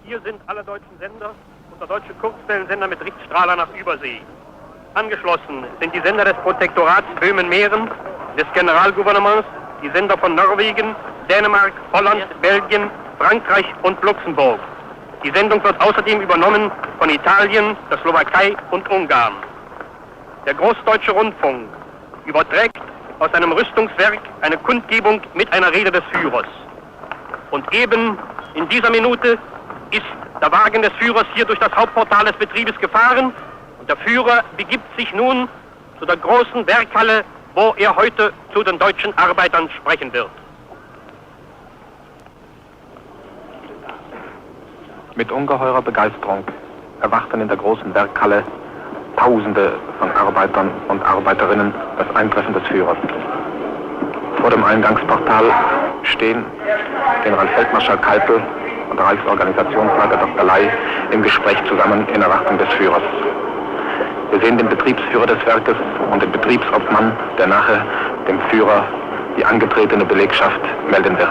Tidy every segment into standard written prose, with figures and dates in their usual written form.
Hier sind alle deutschen Sender und der deutsche Kurzwellensender mit Richtstrahler nach Übersee. Angeschlossen sind die Sender des Protektorats Böhmen-Mähren, des Generalgouvernements, die Sender von Norwegen, Dänemark, Holland, Belgien, Frankreich und Luxemburg. Die Sendung wird außerdem übernommen von Italien, der Slowakei und Ungarn. Der Großdeutsche Rundfunk überträgt aus einem Rüstungswerk eine Kundgebung mit einer Rede des Führers. Und eben in dieser Minute ist der Wagen des Führers hier durch das Hauptportal des Betriebes gefahren und der Führer begibt sich nun zu der großen Werkhalle, wo er heute zu den deutschen Arbeitern sprechen wird. Mit ungeheurer Begeisterung erwarten in der großen Werkhalle Tausende von Arbeitern und Arbeiterinnen das Eintreffen des Führers. Vor dem Eingangsportal stehen Generalfeldmarschall Keitel und der Reichsorganisationsleiter Dr. Ley im Gespräch zusammen in Erwartung des Führers. Wir sehen den Betriebsführer des Werkes und den Betriebsobmann, der nachher dem Führer die angetretene Belegschaft melden wird.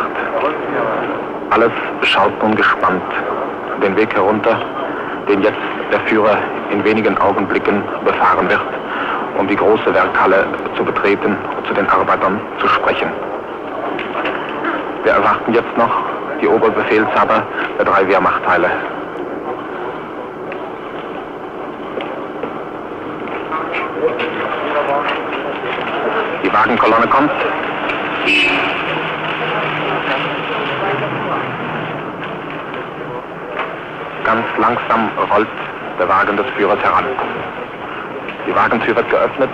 Alles schaut nun gespannt den Weg herunter, den jetzt der Führer in wenigen Augenblicken befahren wird, um die große Werkhalle zu betreten und zu den Arbeitern zu sprechen. Wir erwarten jetzt noch die Oberbefehlshaber der 3 Wehrmachtteile. Die Wagenkolonne kommt. Ganz langsam rollt der Wagen des Führers heran. Die Wagentür wird geöffnet.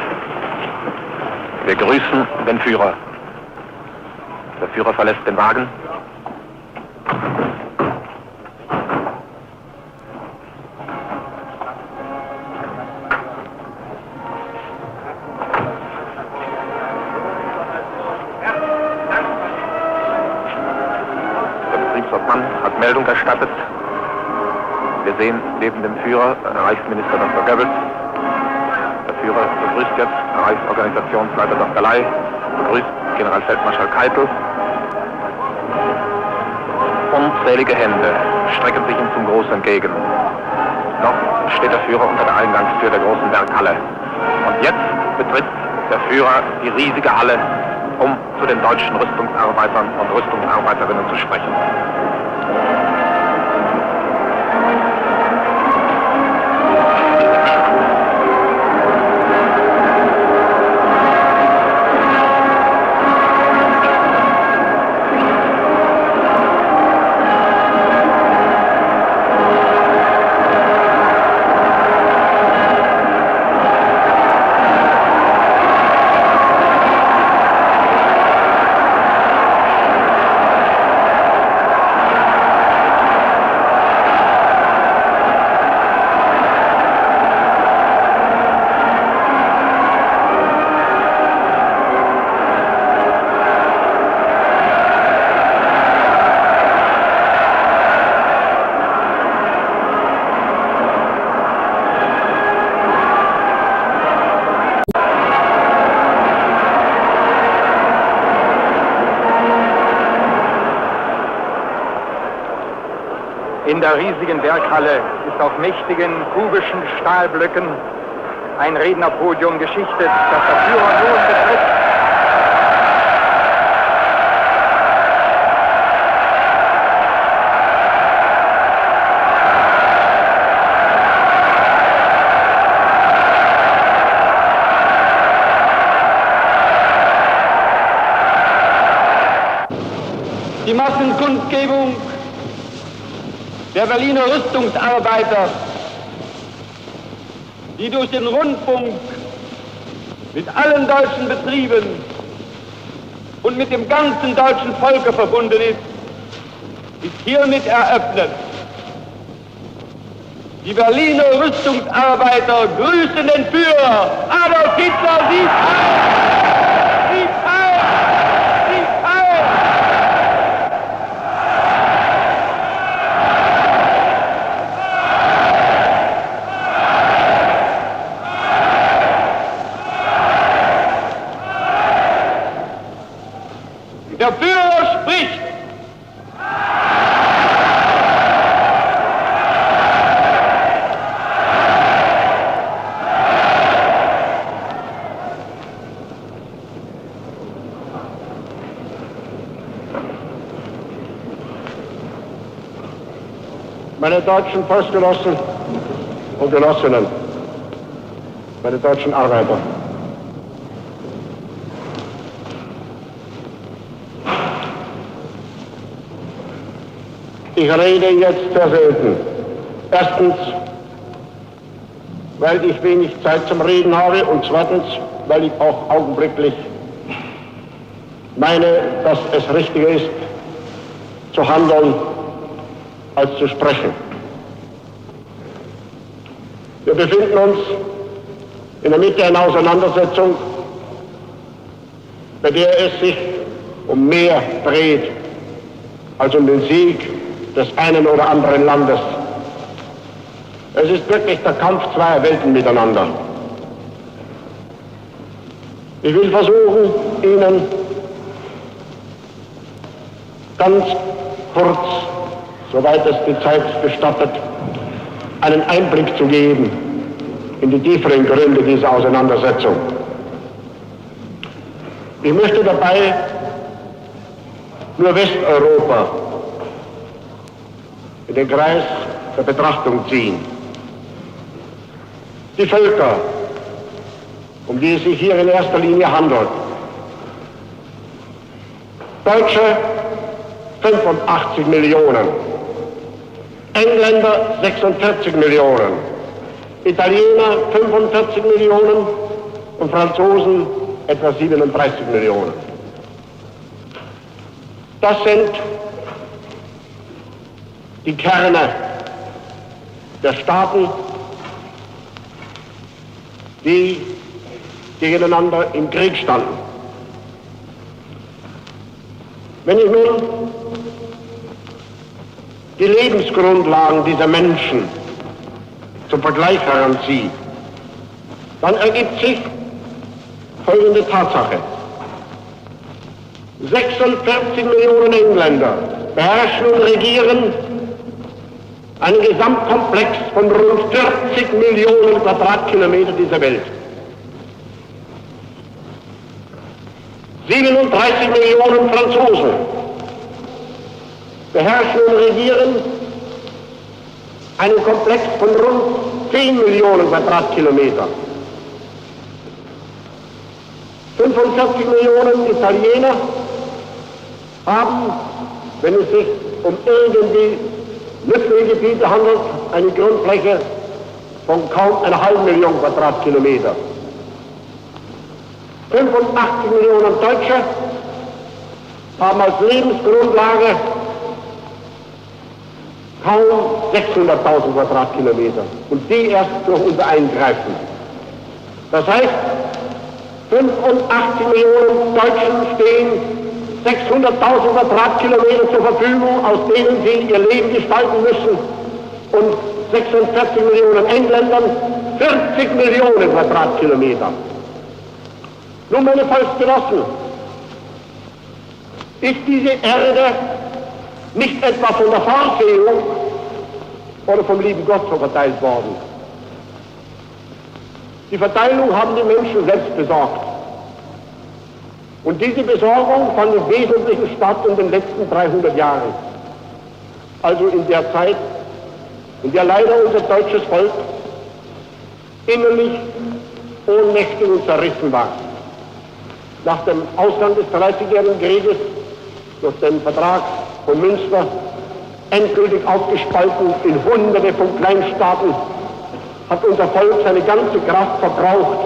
Wir grüßen den Führer. Der Führer verlässt den Wagen. Der Betriebsobmann hat Meldung erstattet. Wir sehen neben dem Führer Reichsminister Dr. Goebbels. Der Führer begrüßt jetzt Reichsorganisationsleiter Dr. Ley, begrüßt Generalfeldmarschall Keitel. Unzählige Hände strecken sich ihm zum Gruß entgegen. Noch steht der Führer unter der Eingangstür der großen Werkhalle. Und jetzt betritt der Führer die riesige Halle, um zu den deutschen Rüstungsarbeitern und Rüstungsarbeiterinnen zu sprechen. In der riesigen Werkhalle ist auf mächtigen kubischen Stahlblöcken ein Rednerpodium geschichtet, das der Führer nun betritt. Die Massenkundgebung der Berliner Rüstungsarbeiter, die durch den Rundfunk mit allen deutschen Betrieben und mit dem ganzen deutschen Volke verbunden ist hiermit eröffnet. Die Berliner Rüstungsarbeiter grüßen den Führer. Adolf Hitler sieht ein! Sieht ein! Sieht ein! Der Führer spricht. meine deutschen Volksgenossen und Genossinnen, meine deutschen Arbeiter. Ich rede jetzt sehr selten. Erstens, weil ich wenig Zeit zum Reden habe, und zweitens, weil ich auch augenblicklich meine, dass es richtiger ist, zu handeln als zu sprechen. Wir befinden uns in der Mitte einer Auseinandersetzung, bei der es sich um mehr dreht als um den Sieg des einen oder anderen Landes. Es ist wirklich der Kampf zweier Welten miteinander. Ich will versuchen, Ihnen ganz kurz, soweit es die Zeit gestattet, einen Einblick zu geben in die tieferen Gründe dieser Auseinandersetzung. Ich möchte dabei nur Westeuropa in den Kreis der Betrachtung ziehen. Die Völker, um die es sich hier in erster Linie handelt. Deutsche 85 Millionen, Engländer 46 Millionen, Italiener 45 Millionen und Franzosen etwa 37 Millionen. Das sind die Kerne der Staaten, die gegeneinander im Krieg standen. Wenn ich nun die Lebensgrundlagen dieser Menschen zum Vergleich heranziehe, dann ergibt sich folgende Tatsache. 46 Millionen Engländer beherrschen und regieren einen Gesamtkomplex von rund 40 Millionen Quadratkilometer dieser Welt. 37 Millionen Franzosen beherrschen und regieren einen Komplex von rund 10 Millionen Quadratkilometer. 45 Millionen Italiener haben, wenn es sich um irgendwie nützliche Gebiete handelt, eine Grundfläche von kaum einer halben Million Quadratkilometer. 85 Millionen Deutsche haben als Lebensgrundlage kaum 600.000 Quadratkilometer und die erst durch unser Eingreifen. Das heißt, 85 Millionen Deutschen stehen 600.000 Quadratkilometer zur Verfügung, aus denen sie ihr Leben gestalten müssen, und 46 Millionen Engländern 40 Millionen Quadratkilometer. Nun, meine Volksgenossen, ist diese Erde nicht etwa von der Vorsehung oder vom lieben Gott so verteilt worden? Die Verteilung haben die Menschen selbst besorgt. Und diese Besorgung fand im Wesentlichen statt in den letzten 300 Jahren. Also in der Zeit, in der leider unser deutsches Volk innerlich ohnmächtig und zerrissen war. Nach dem Ausgang des 30-jährigen Krieges, durch den Vertrag von Münster, endgültig aufgespalten in Hunderte von Kleinstaaten, hat unser Volk seine ganze Kraft verbraucht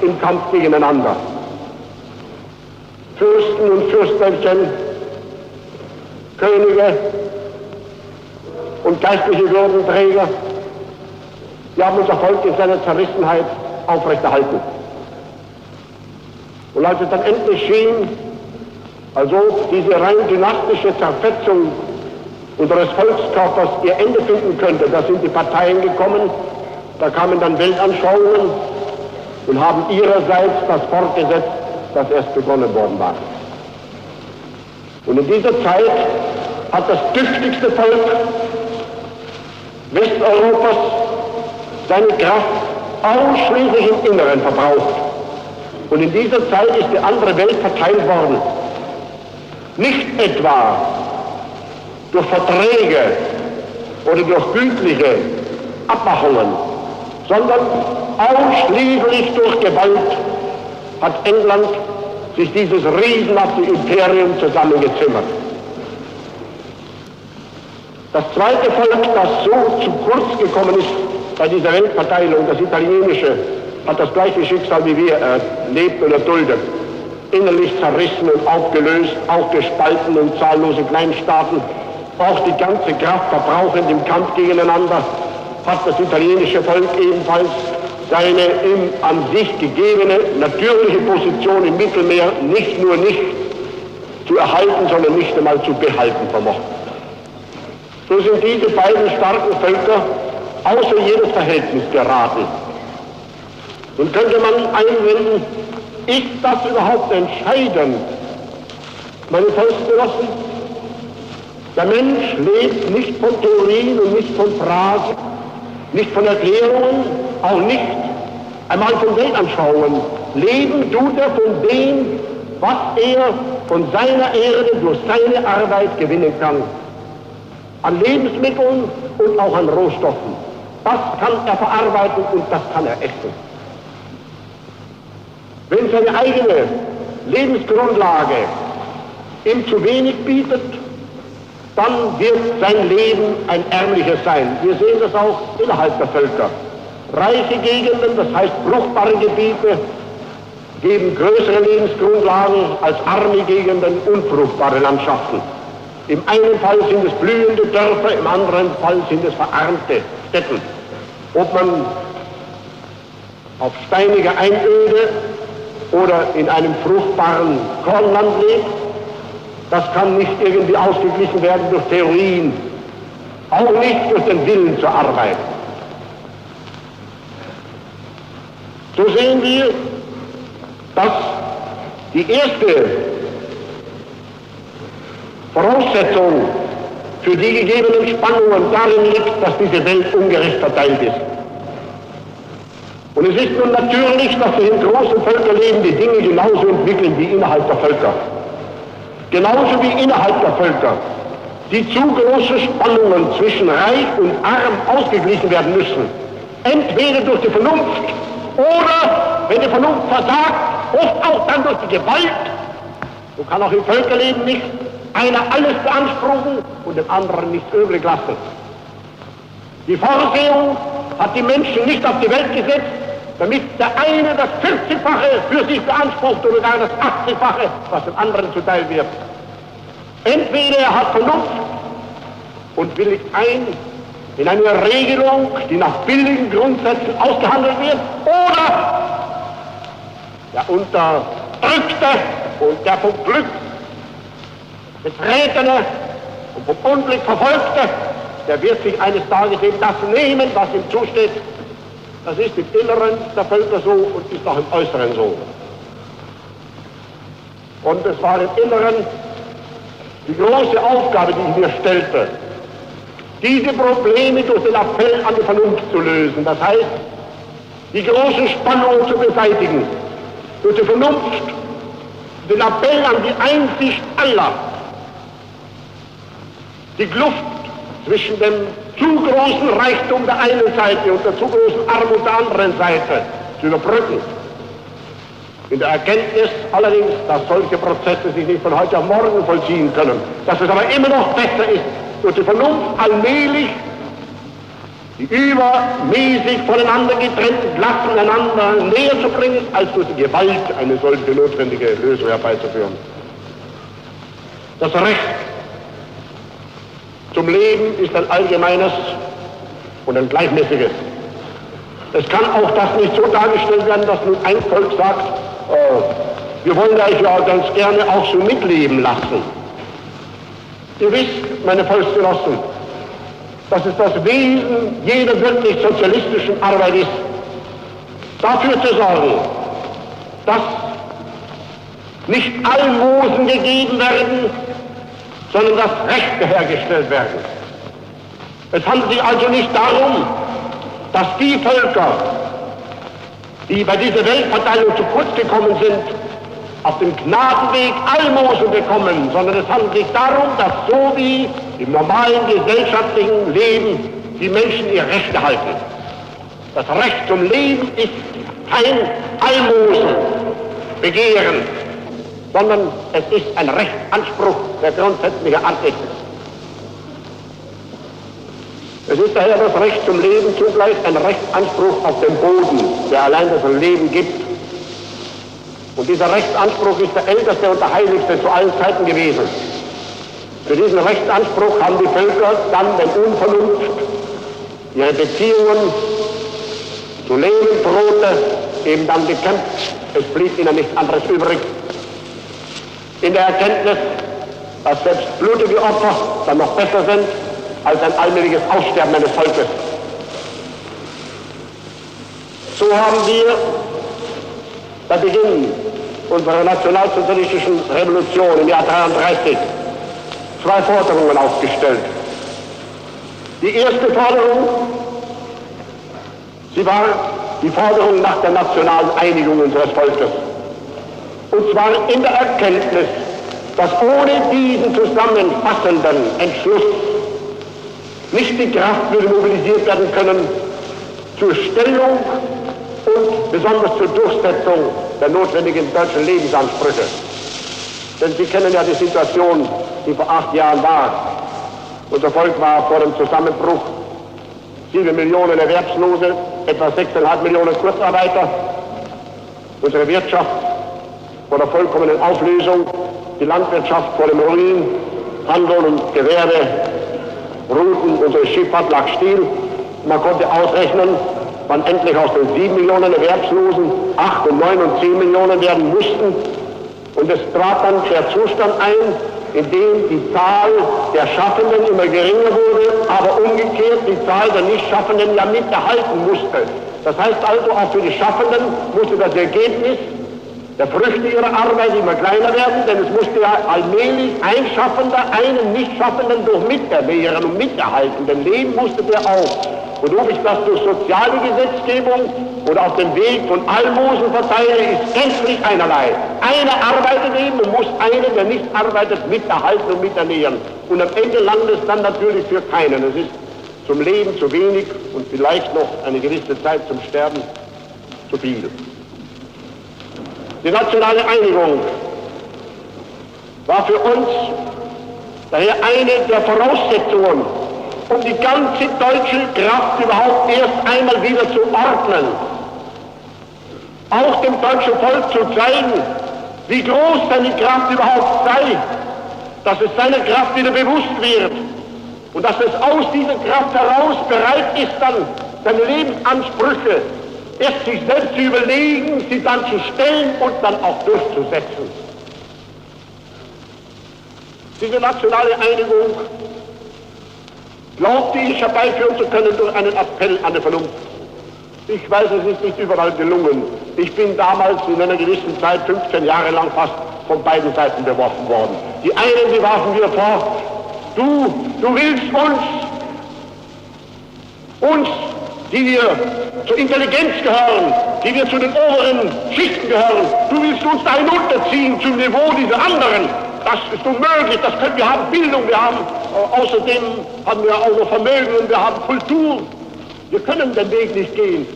im Kampf gegeneinander. Fürsten und Fürstchen, Könige und geistliche Würdenträger, die haben unser Volk in seiner Zerrissenheit aufrechterhalten. Und als es dann endlich schien, als ob diese rein dynastische Zerfetzung unseres Volkskörpers ihr Ende finden könnte, da sind die Parteien gekommen, da kamen dann Weltanschauungen und haben ihrerseits das fortgesetzt, das erst begonnen worden war. Und in dieser Zeit hat das tüchtigste Volk Westeuropas seine Kraft ausschließlich im Inneren verbraucht. Und in dieser Zeit ist die andere Welt verteilt worden. Nicht etwa durch Verträge oder durch gütliche Abmachungen, sondern ausschließlich durch Gewalt hat England sich dieses riesenhafte Imperium zusammengezimmert. Das zweite Volk, das so zu kurz gekommen ist bei dieser Weltverteilung, das italienische, hat das gleiche Schicksal wie wir erlebt und erduldet. Innerlich zerrissen und aufgelöst, auch gespalten in zahllose Kleinstaaten, auch die ganze Kraft verbrauchend im Kampf gegeneinander, hat das italienische Volk ebenfalls seine ihm an sich gegebene natürliche Position im Mittelmeer nicht nur nicht zu erhalten, sondern nicht einmal zu behalten vermocht. So sind diese beiden starken Völker außer jedes Verhältnis geraten. Nun könnte man einwenden, ist das überhaupt entscheidend? Meine Volksgenossen, der Mensch lebt nicht von Theorien und nicht von Phrasen, nicht von Erklärungen, auch nicht einmal von Weltanschauungen. Leben tut er von dem, was er von seiner Erde durch seine Arbeit gewinnen kann. An Lebensmitteln und auch an Rohstoffen. Das kann er verarbeiten und das kann er essen. Wenn seine eigene Lebensgrundlage ihm zu wenig bietet, dann wird sein Leben ein ärmliches sein. Wir sehen das auch innerhalb der Völker. Reiche Gegenden, das heißt fruchtbare Gebiete, geben größere Lebensgrundlagen als arme Gegenden, unfruchtbare Landschaften. Im einen Fall sind es blühende Dörfer, im anderen Fall sind es verarmte Städten. Ob man auf steiniger Einöde oder in einem fruchtbaren Kornland lebt, das kann nicht irgendwie ausgeglichen werden durch Theorien, auch nicht durch den Willen zur Arbeit. So sehen wir, dass die erste Voraussetzung für die gegebenen Spannungen darin liegt, dass diese Welt ungerecht verteilt ist. Und es ist nun natürlich, dass sich in großen Völkerleben die Dinge genauso entwickeln wie innerhalb der Völker. Genauso wie innerhalb der Völker die zu großen Spannungen zwischen Reich und Arm ausgeglichen werden müssen. Entweder durch die Vernunft oder, wenn die Vernunft versagt, oft auch dann durch die Gewalt. So kann auch im Völkerleben nicht einer alles beanspruchen und dem anderen nichts übrig lassen. Die Vorsehung hat die Menschen nicht auf die Welt gesetzt, damit der eine das 40-fache für sich beansprucht oder gar das 80-fache, was dem anderen zuteil wird. Entweder er hat Vernunft und willigt ein in eine Regelung, die nach billigen Grundsätzen ausgehandelt wird, oder der Unterdrückte und der vom Glück Betretene und vom Unglück Verfolgte, der wird sich eines Tages eben das nehmen, was ihm zusteht. Das ist im Inneren der Völker so und ist auch im Äußeren so. Und es war im Inneren die große Aufgabe, die ich mir stellte, diese Probleme durch den Appell an die Vernunft zu lösen. Das heißt, die großen Spannungen zu beseitigen. Durch die Vernunft, den Appell an die Einsicht aller. Die Kluft zwischen dem zu großen Reichtum der einen Seite und der zu großen Armut der anderen Seite zu überbrücken. In der Erkenntnis allerdings, dass solche Prozesse sich nicht von heute auf morgen vollziehen können, dass es aber immer noch besser ist, durch die Vernunft allmählich die übermäßig voneinander getrennten Klassen einander näher zu bringen, als durch die Gewalt eine solche notwendige Lösung herbeizuführen. Das Recht zum Leben ist ein allgemeines und ein gleichmäßiges. Es kann auch das nicht so dargestellt werden, dass nun ein Volk sagt, wir wollen euch ja ganz gerne auch so mitleben lassen. Ihr wisst, meine Volksgenossen, dass es das Wesen jeder wirklich sozialistischen Arbeit ist, dafür zu sorgen, dass nicht Almosen gegeben werden, sondern dass Rechte hergestellt werden. Es handelt sich also nicht darum, dass die Völker, die bei dieser Weltverteilung zu kurz gekommen sind, auf dem Gnadenweg Almosen bekommen, sondern es handelt sich darum, dass so wie im normalen gesellschaftlichen Leben die Menschen ihre Rechte halten. Das Recht zum Leben ist kein Almosen, Begehren, sondern es ist ein Rechtsanspruch, der grundsätzlicher Art ist. Es ist daher das Recht zum Leben zugleich ein Rechtsanspruch auf den Boden, der allein das Leben gibt. Und dieser Rechtsanspruch ist der älteste und der heiligste zu allen Zeiten gewesen. Für diesen Rechtsanspruch haben die Völker dann in Unvernunft ihre Beziehungen zu leben drohte, eben dann gekämpft. Es blieb ihnen nichts anderes übrig. In der Erkenntnis, dass selbst blutige Opfer dann noch besser sind als ein allmähliges Aussterben eines Volkes. So haben wir bei Beginn unserer nationalsozialistischen Revolution im Jahr 1933 zwei Forderungen aufgestellt. Die erste Forderung, sie war die Forderung nach der nationalen Einigung unseres Volkes. Und zwar in der Erkenntnis, dass ohne diesen zusammenfassenden Entschluss nicht die Kraft würde mobilisiert werden können zur Stellung und besonders zur Durchsetzung der notwendigen deutschen Lebensansprüche. Denn Sie kennen ja die Situation, die vor 8 Jahren war. Unser Volk war vor dem Zusammenbruch 7 Millionen Erwerbslose, etwa 6,5 Millionen Kurzarbeiter. Unsere Wirtschaft vor der vollkommenen Auflösung, die Landwirtschaft vor dem Ruin, Handel und Gewerbe ruhten, unsere Schifffahrt lag still. Man konnte ausrechnen, wann endlich aus den 7 Millionen Erwerbslosen 8 und 9 und 10 Millionen werden mussten. Und es trat dann der Zustand ein, in dem die Zahl der Schaffenden immer geringer wurde, aber umgekehrt die Zahl der Nichtschaffenden ja mit erhalten musste. Das heißt also, auch für die Schaffenden musste das Ergebnis der Früchte ihrer Arbeit immer kleiner werden, denn es musste ja allmählich ein Schaffender einen Nichtschaffenden durch miterwehren und miterhalten, denn leben musste der auch. Und ob ich das durch soziale Gesetzgebung oder auf dem Weg von Almosen verteile, ist gänzlich einerlei. Einer arbeitet eben und muss einen, der nicht arbeitet, miterhalten und miternähren. Und am Ende landet es dann natürlich für keinen. Es ist zum Leben zu wenig und vielleicht noch eine gewisse Zeit zum Sterben zu viel. Die nationale Einigung war für uns daher eine der Voraussetzungen, um die ganze deutsche Kraft überhaupt erst einmal wieder zu ordnen. Auch dem deutschen Volk zu zeigen, wie groß seine Kraft überhaupt sei, dass es seiner Kraft wieder bewusst wird und dass es aus dieser Kraft heraus bereit ist, dann seine Lebensansprüche erst sich selbst zu überlegen, sie dann zu stellen und dann auch durchzusetzen. Diese nationale Einigung glaubte ich herbeiführen zu können durch einen Appell an die Vernunft. Ich weiß, es ist nicht überall gelungen. Ich bin damals in einer gewissen Zeit, 15 Jahre lang fast, von beiden Seiten beworfen worden. Die einen, die warfen mir vor, du willst uns, die wir zur Intelligenz gehören, die wir zu den oberen Schichten gehören, du willst uns da hinunterziehen zum Niveau dieser anderen. Das ist unmöglich, wir haben Bildung, wir haben, außerdem haben wir auch noch Vermögen und wir haben Kultur. Wir können den Weg nicht gehen.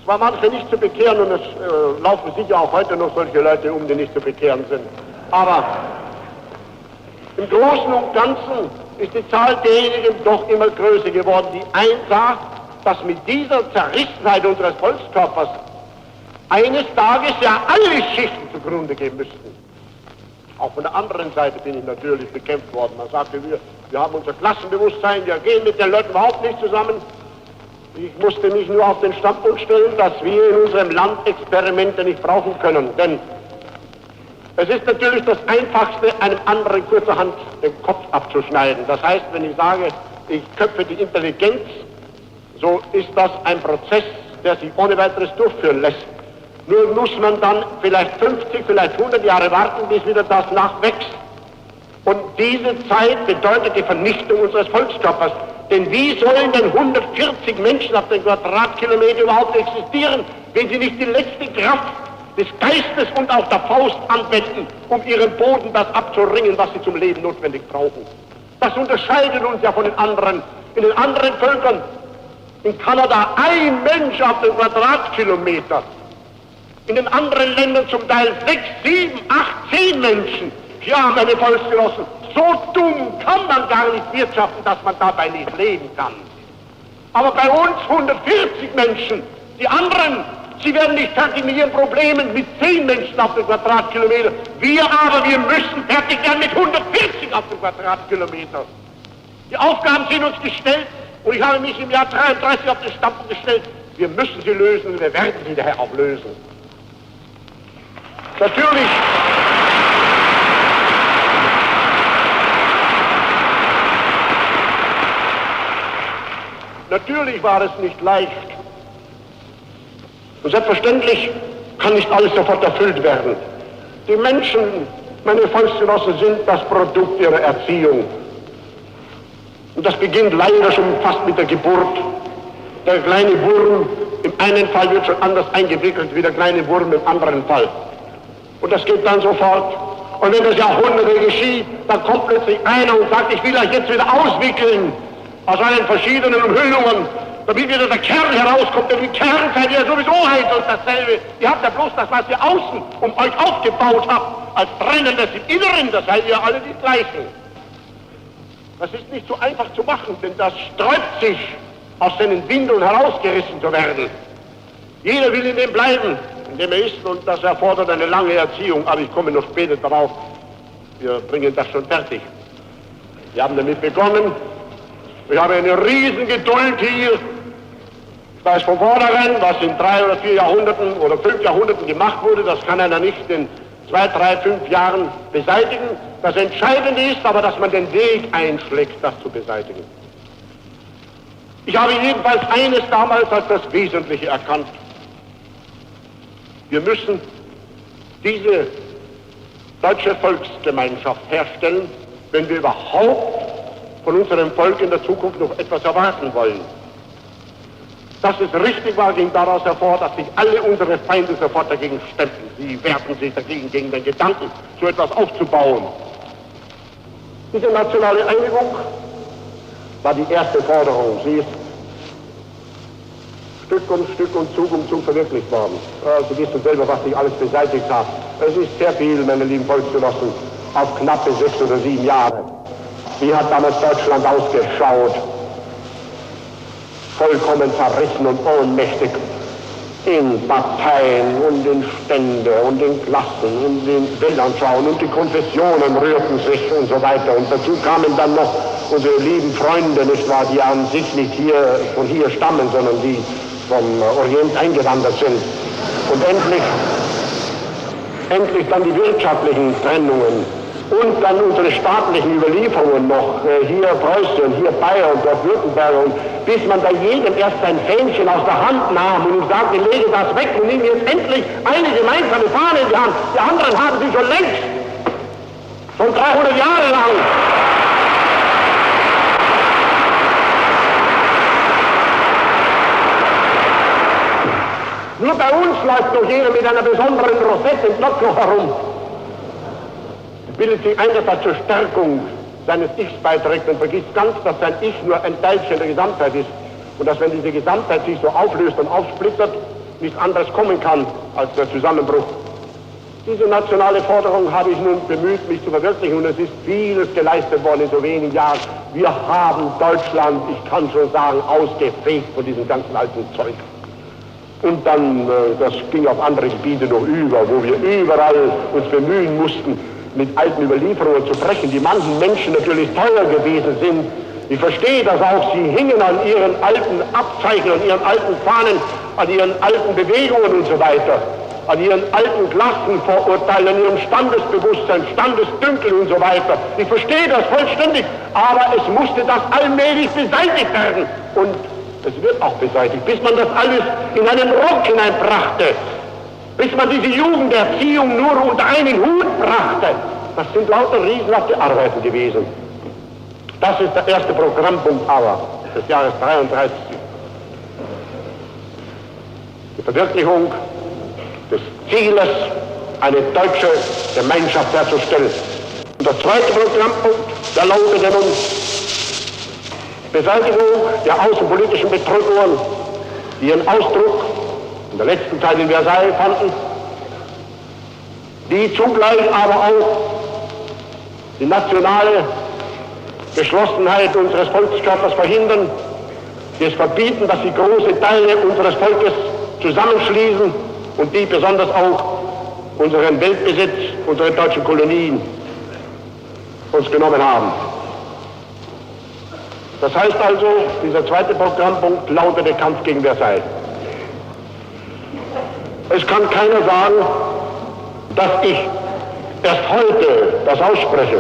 Es war manche nicht zu bekehren und es laufen sicher auch heute noch solche Leute um, die nicht zu bekehren sind. Aber im Großen und Ganzen ist die Zahl derjenigen doch immer größer geworden, die einsah, dass mit dieser Zerrissenheit unseres Volkskörpers eines Tages ja alle Schichten zugrunde gehen müssten. Auch von der anderen Seite bin ich natürlich bekämpft worden. Man sagte, wir haben unser Klassenbewusstsein, wir gehen mit den Leuten überhaupt nicht zusammen. Ich musste mich nur auf den Standpunkt stellen, dass wir in unserem Land Experimente nicht brauchen können. Denn es ist natürlich das Einfachste, einem anderen kurzerhand den Kopf abzuschneiden. Das heißt, wenn ich sage, ich köpfe die Intelligenz, so ist das ein Prozess, der sich ohne weiteres durchführen lässt. Nur muss man dann vielleicht 50, vielleicht 100 Jahre warten, bis wieder das nachwächst. Und diese Zeit bedeutet die Vernichtung unseres Volkskörpers. Denn wie sollen denn 140 Menschen auf den Quadratkilometer überhaupt existieren, wenn sie nicht die letzte Kraft des Geistes und auch der Faust anwenden, um ihrem Boden das abzuringen, was sie zum Leben notwendig brauchen. Das unterscheidet uns ja von den anderen. In den anderen Völkern, in Kanada, ein Mensch auf den Quadratkilometer. In den anderen Ländern zum Teil 6, 7, 8, 10 Menschen. Ja, meine Volksgenossen, so dumm kann man gar nicht wirtschaften, dass man dabei nicht leben kann. Aber bei uns 140 Menschen. Die anderen, sie werden nicht fertig mit ihren Problemen mit 10 Menschen auf den Quadratkilometer. Wir müssen fertig werden mit 140 auf den Quadratkilometer. Die Aufgaben sind uns gestellt und ich habe mich im Jahr 33 auf den Standpunkt gestellt, wir müssen sie lösen und wir werden sie daher auch lösen. Natürlich war es nicht leicht. Und selbstverständlich kann nicht alles sofort erfüllt werden. Die Menschen, meine Volksgenossen, sind das Produkt ihrer Erziehung. Und das beginnt leider schon fast mit der Geburt. Der kleine Wurm im einen Fall wird schon anders eingewickelt wie der kleine Wurm im anderen Fall. Und das geht dann sofort. Und wenn das Jahrhunderte geschieht, dann kommt plötzlich einer und sagt, ich will euch jetzt wieder auswickeln aus allen verschiedenen Umhüllungen, damit wieder der Kern herauskommt. Denn im Kern seid ihr sowieso eins und dasselbe. Ihr habt ja bloß das, was ihr außen um euch aufgebaut habt, als Brennendes im Inneren, da seid ihr alle die gleichen. Das ist nicht so einfach zu machen, denn das sträubt sich, aus seinen Windeln herausgerissen zu werden. Jeder will in dem bleiben, in dem er ist, und das erfordert eine lange Erziehung, aber ich komme noch später darauf. Wir bringen das schon fertig. Wir haben damit begonnen. Ich habe eine Riesengeduld hier. Ich weiß von vornherein, was in 3 oder 4 Jahrhunderten oder 5 Jahrhunderten gemacht wurde, das kann einer nicht in 2, 3, 5 Jahren beseitigen. Das Entscheidende ist aber, dass man den Weg einschlägt, das zu beseitigen. Ich habe jedenfalls eines damals als das Wesentliche erkannt. Wir müssen diese deutsche Volksgemeinschaft herstellen, wenn wir überhaupt von unserem Volk in der Zukunft noch etwas erwarten wollen. Dass es richtig war, ging daraus hervor, dass sich alle unsere Feinde sofort dagegen stemmten. Sie wehrten sich dagegen, gegen den Gedanken, so etwas aufzubauen. Diese nationale Einigung war die erste Forderung. Sie ist Stück um Zug verwirklicht worden. Sie wissen selber, was sich alles beseitigt hat. Es ist sehr viel, meine lieben Volksgenossen, auf knappe 6 oder 7 Jahre. Wie hat damals Deutschland ausgeschaut? Vollkommen zerrissen und ohnmächtig. In Parteien und in Stände und in Klassen und in Weltanschauungen und die Konfessionen rührten sich und so weiter. Und dazu kamen dann noch unsere lieben Freunde, nicht wahr, die an sich nicht von hier stammen, sondern die vom Orient eingewandert sind. Und endlich dann die wirtschaftlichen Trennungen und dann unsere staatlichen Überlieferungen noch, hier Preußen, hier Bayern, dort Württemberg, und bis man da jedem erst sein Fähnchen aus der Hand nahm und ihm sagte, lege das weg und nimm jetzt endlich eine gemeinsame Fahne in die Hand. Die anderen haben sie schon längst, schon 300 Jahre lang. Nur bei uns läuft noch jeder mit einer besonderen Rosette im Knopfloch herum. Bildet sich ein, dass er zur Stärkung seines Ichs beiträgt und vergisst ganz, dass sein Ich nur ein Teilchen der Gesamtheit ist. Und dass, wenn diese Gesamtheit sich so auflöst und aufsplittert, nichts anderes kommen kann als der Zusammenbruch. Diese nationale Forderung habe ich nun bemüht, mich zu verwirklichen, und es ist vieles geleistet worden in so wenigen Jahren. Wir haben Deutschland, ich kann schon sagen, ausgefegt von diesem ganzen alten Zeug. Und dann, das ging auf andere Gebiete noch über, wo wir überall uns bemühen mussten, mit alten Überlieferungen zu brechen, die manchen Menschen natürlich teuer gewesen sind. Ich verstehe das auch, sie hingen an ihren alten Abzeichen, an ihren alten Fahnen, an ihren alten Bewegungen und so weiter, an ihren alten Klassenvorurteilen, an ihrem Standesbewusstsein, Standesdünkel und so weiter. Ich verstehe das vollständig, aber es musste das allmählich beseitigt werden. Und es wird auch beseitigt, bis man das alles in einen Ruck hineinbrachte, bis man diese Jugenderziehung nur unter einen Hut brachte. Das sind lauter riesenhafte Arbeiten gewesen. Das ist der erste Programmpunkt aber des Jahres 33. Die Verwirklichung des Zieles, eine deutsche Gemeinschaft herzustellen. Und der zweite Programmpunkt, der lautet nun Beseitigung der außenpolitischen Bedrohungen, die ihren Ausdruck in der letzten Zeit in Versailles fanden, die zugleich aber auch die nationale Geschlossenheit unseres Volkskörpers verhindern, die es verbieten, dass sie große Teile unseres Volkes zusammenschließen und die besonders auch unseren Weltbesitz, unsere deutschen Kolonien uns genommen haben. Das heißt also, dieser zweite Programmpunkt lautete Kampf gegen Versailles. Es kann keiner sagen, dass ich erst heute das ausspreche,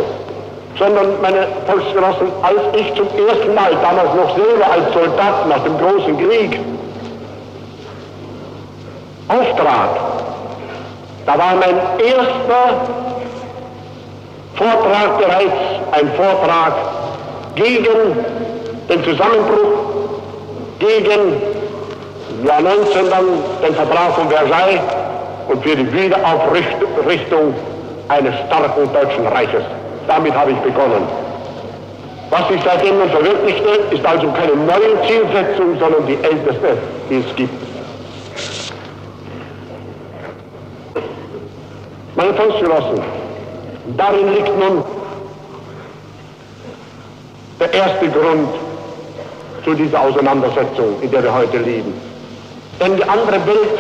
sondern meine Volksgenossen, als ich zum ersten Mal, damals noch selber als Soldat nach dem großen Krieg, auftrat, da war mein erster Vortrag bereits ein Vortrag gegen den Zusammenbruch, gegen Jahr 19 dann den Vertrag von Versailles und für die Wiederaufrichtung eines starken Deutschen Reiches. Damit habe ich begonnen. Was sich seitdem nun verwirklichte, ist also keine neue Zielsetzung, sondern die älteste, die es gibt. Meine Volksgenossen, darin liegt nun der erste Grund zu dieser Auseinandersetzung, in der wir heute leben. Denn die andere Welt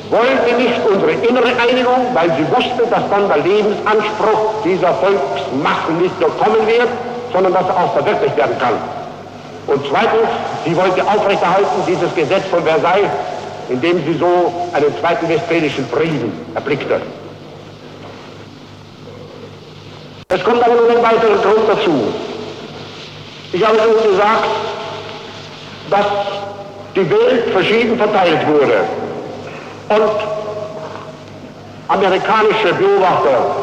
wollte nicht unsere innere Einigung, weil sie wusste, dass dann der Lebensanspruch dieser Volksmassen nicht nur kommen wird, sondern dass er auch verwirklicht werden kann. Und zweitens, sie wollte aufrechterhalten dieses Gesetz von Versailles, in dem sie so einen zweiten Westfälischen Frieden erblickte. Es kommt aber noch ein weiterer Grund dazu. Ich habe schon gesagt, dass die Welt verschieden verteilt wurde. Und amerikanische Beobachter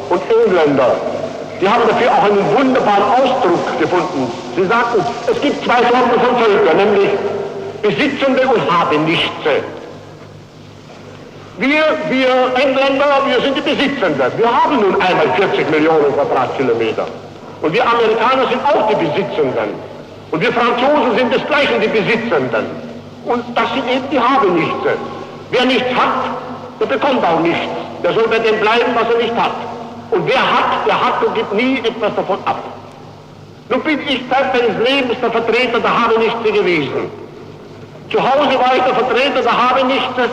und Engländer, die haben dafür auch einen wunderbaren Ausdruck gefunden. Sie sagten, es gibt zwei Sorten von Völkern, nämlich Besitzende und Habenichtse. Wir Engländer, wir sind die Besitzenden. Wir haben nun einmal 40 Millionen Quadratkilometer. Und wir Amerikaner sind auch die Besitzenden. Und wir Franzosen sind desgleichen die Besitzenden. Und das sind eben die Habenichtse. Wer nichts hat, der bekommt auch nichts. Der soll bei dem bleiben, was er nicht hat. Und wer hat und gibt nie etwas davon ab. Nun bin ich Zeit meines Lebens der Vertreter der Habenichtse gewesen. Zu Hause war ich der Vertreter der Habenichtse.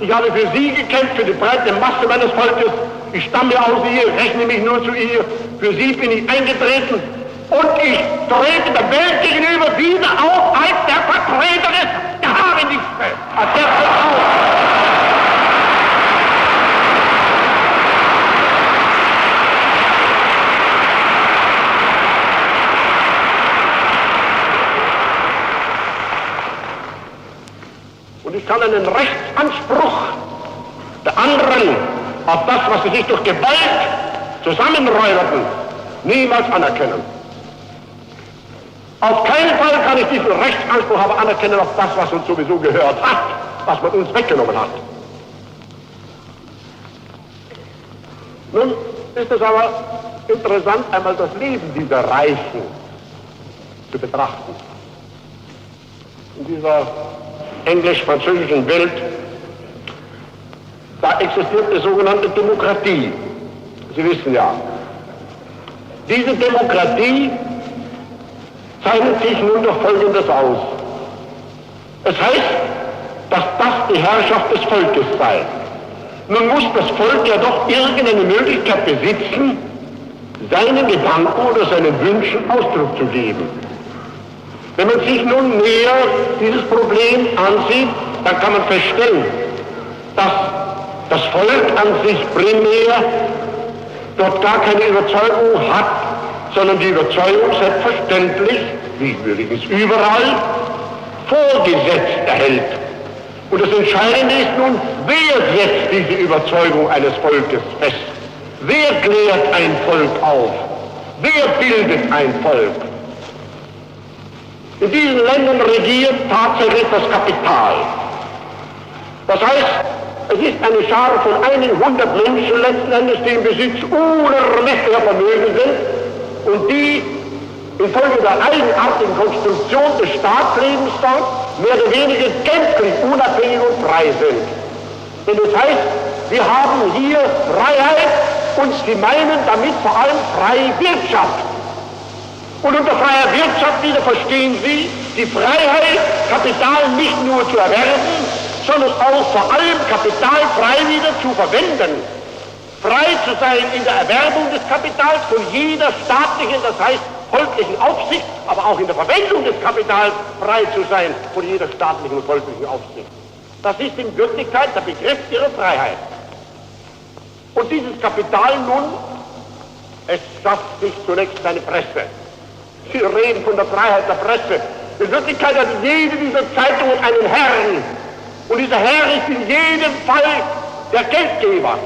Ich habe für sie gekämpft, für die breite Masse meines Volkes. Ich stamme aus ihr, rechne mich nur zu ihr. Für sie bin ich eingetreten. Und ich trete der Welt gegenüber wieder auf als der Vertreter der Habenichtse. Als der Und ich kann einen Rechtsanspruch der anderen auf das, was sie sich durch Gewalt zusammenräuberten, niemals anerkennen. Auf keinen Fall kann ich diesen Rechtsanspruch aber anerkennen auf das, was uns sowieso gehört hat, was man uns weggenommen hat. Nun ist es aber interessant, einmal das Leben dieser Reichen zu betrachten. In dieser englisch-französischen Welt, da existiert die sogenannte Demokratie. Sie wissen ja, diese Demokratie zeichnet sich nun durch Folgendes aus. Es heißt, dass das die Herrschaft des Volkes sei. Nun muss das Volk ja doch irgendeine Möglichkeit besitzen, seinen Gedanken oder seinen Wünschen Ausdruck zu geben. Wenn man sich nun näher dieses Problem ansieht, dann kann man feststellen, dass das Volk an sich primär dort gar keine Überzeugung hat, sondern die Überzeugung selbstverständlich, wie übrigens überall, vorgesetzt erhält. Und das Entscheidende ist nun, wer setzt diese Überzeugung eines Volkes fest? Wer klärt ein Volk auf? Wer bildet ein Volk? In diesen Ländern regiert tatsächlich das Kapital. Das heißt, Es ist eine Schar von einigen hundert Menschen letzten Endes, die im Besitz unermesslicher Vermögen sind und die infolge der eigenartigen Konstruktion des Staatslebens dort mehr oder weniger gänzlich unabhängig und frei sind. Denn das heißt, wir haben hier Freiheit und sie meinen damit vor allem freie Wirtschaft. Und unter freier Wirtschaft wieder verstehen Sie die Freiheit, Kapital nicht nur zu erwerben, sondern auch vor allem Kapital frei wieder zu verwenden. Frei zu sein in der Erwerbung des Kapitals von jeder staatlichen, das heißt volklichen Aufsicht, aber auch in der Verwendung des Kapitals frei zu sein von jeder staatlichen und volklichen Aufsicht. Das ist in Wirklichkeit der Begriff ihrer Freiheit. Und dieses Kapital nun, es schafft sich zunächst eine Presse. Sie reden von der Freiheit der Presse. In Wirklichkeit hat jede dieser Zeitungen einen Herrn. Und dieser Herr ist in jedem Fall der Geldgeber.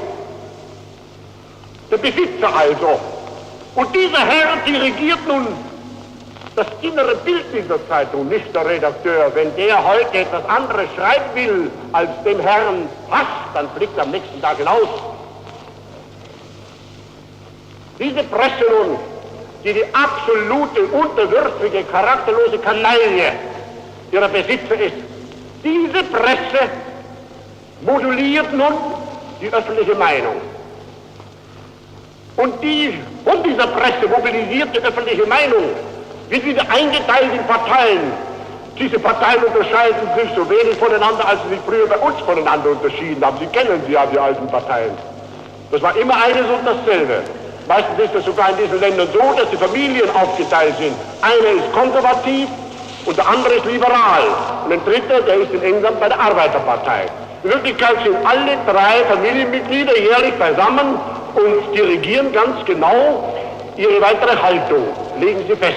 Der Besitzer also. Und dieser Herr dirigiert nun das innere Bild dieser Zeitung, nicht der Redakteur. Wenn der heute etwas anderes schreiben will, als dem Herrn passt, dann blickt er am nächsten Tag hinaus. Diese Presse nun, die die absolute, unterwürfige, charakterlose Kanaille ihrer Besitzer ist, diese Presse moduliert nun die öffentliche Meinung. Und die von dieser Presse mobilisierte öffentliche Meinung wird wieder eingeteilt in Parteien. Diese Parteien unterscheiden sich so wenig voneinander, als sie sich früher bei uns voneinander unterschieden haben. Sie kennen sie ja, die alten Parteien. Das war immer eines und dasselbe. Meistens ist es sogar in diesen Ländern so, dass die Familien aufgeteilt sind. Einer ist konservativ und der andere ist liberal. Und ein dritter, der ist in England bei der Arbeiterpartei. In Wirklichkeit sind alle drei Familienmitglieder jährlich beisammen und dirigieren ganz genau ihre weitere Haltung, legen sie fest.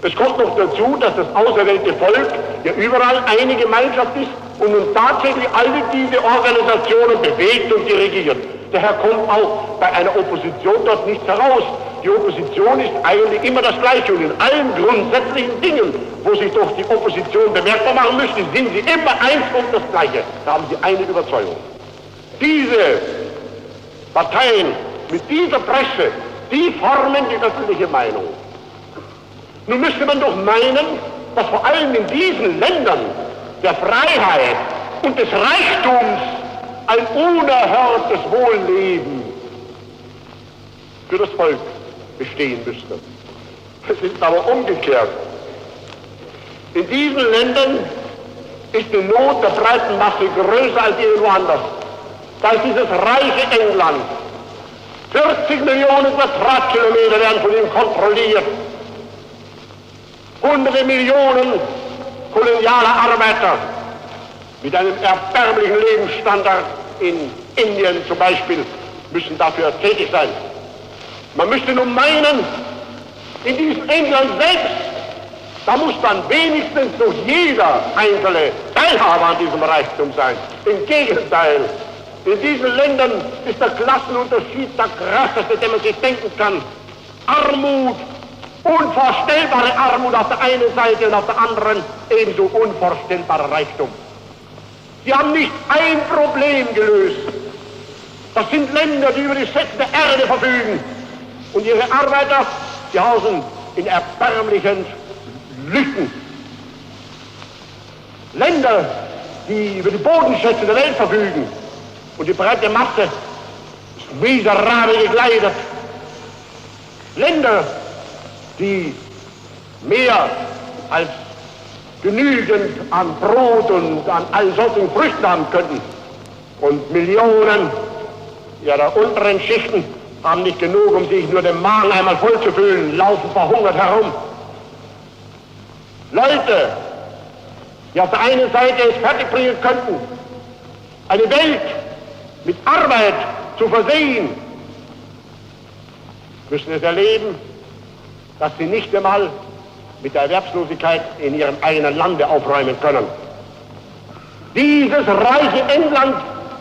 Es kommt noch dazu, dass das auserwählte Volk ja überall eine Gemeinschaft ist und nun tatsächlich alle diese Organisationen bewegt und dirigiert. Daher kommt auch bei einer Opposition dort nichts heraus. Die Opposition ist eigentlich immer das Gleiche und in allen grundsätzlichen Dingen, wo sich doch die Opposition bemerkbar machen müsste, sind sie immer eins und das Gleiche. Da haben sie eine Überzeugung. Diese Parteien mit dieser Presse, die formen die öffentliche Meinung. Nun müsste man doch meinen, dass vor allem in diesen Ländern der Freiheit und des Reichtums ein unerhörtes Wohlleben für das Volk bestehen müsste. Es ist aber umgekehrt. In diesen Ländern ist die Not der breiten Masse größer als irgendwo anders. Da ist dieses reiche England. 40 Millionen Quadratkilometer werden von ihm kontrolliert. Hunderte Millionen kolonialer Arbeiter mit einem erbärmlichen Lebensstandard in Indien zum Beispiel müssen dafür tätig sein. Man müsste nun meinen, in diesem England selbst, da muss dann wenigstens noch jeder einzelne Teilhaber an diesem Reichtum sein. Im Gegenteil, in diesen Ländern ist der Klassenunterschied der krasseste, den man sich denken kann. Armut, unvorstellbare Armut auf der einen Seite und auf der anderen ebenso unvorstellbarer Reichtum. Sie haben nicht ein Problem gelöst. Das sind Länder, die über die Schätze der Erde verfügen. Und ihre Arbeiter, die hausen in erbärmlichen Lücken. Länder, die über die Bodenschätze der Welt verfügen. Und die breite Masse ist miserabel gekleidet. Länder, die mehr als genügend an Brot und an all solchen Früchten haben könnten. Und Millionen ihrer unteren Schichten haben nicht genug, um sich nur den Magen einmal voll zu füllen, laufen verhungert herum. Leute, die auf der einen Seite es fertigbringen könnten, eine Welt mit Arbeit zu versehen, müssen es erleben, dass sie nicht einmal mit der Erwerbslosigkeit in ihrem eigenen Lande aufräumen können. Dieses reiche England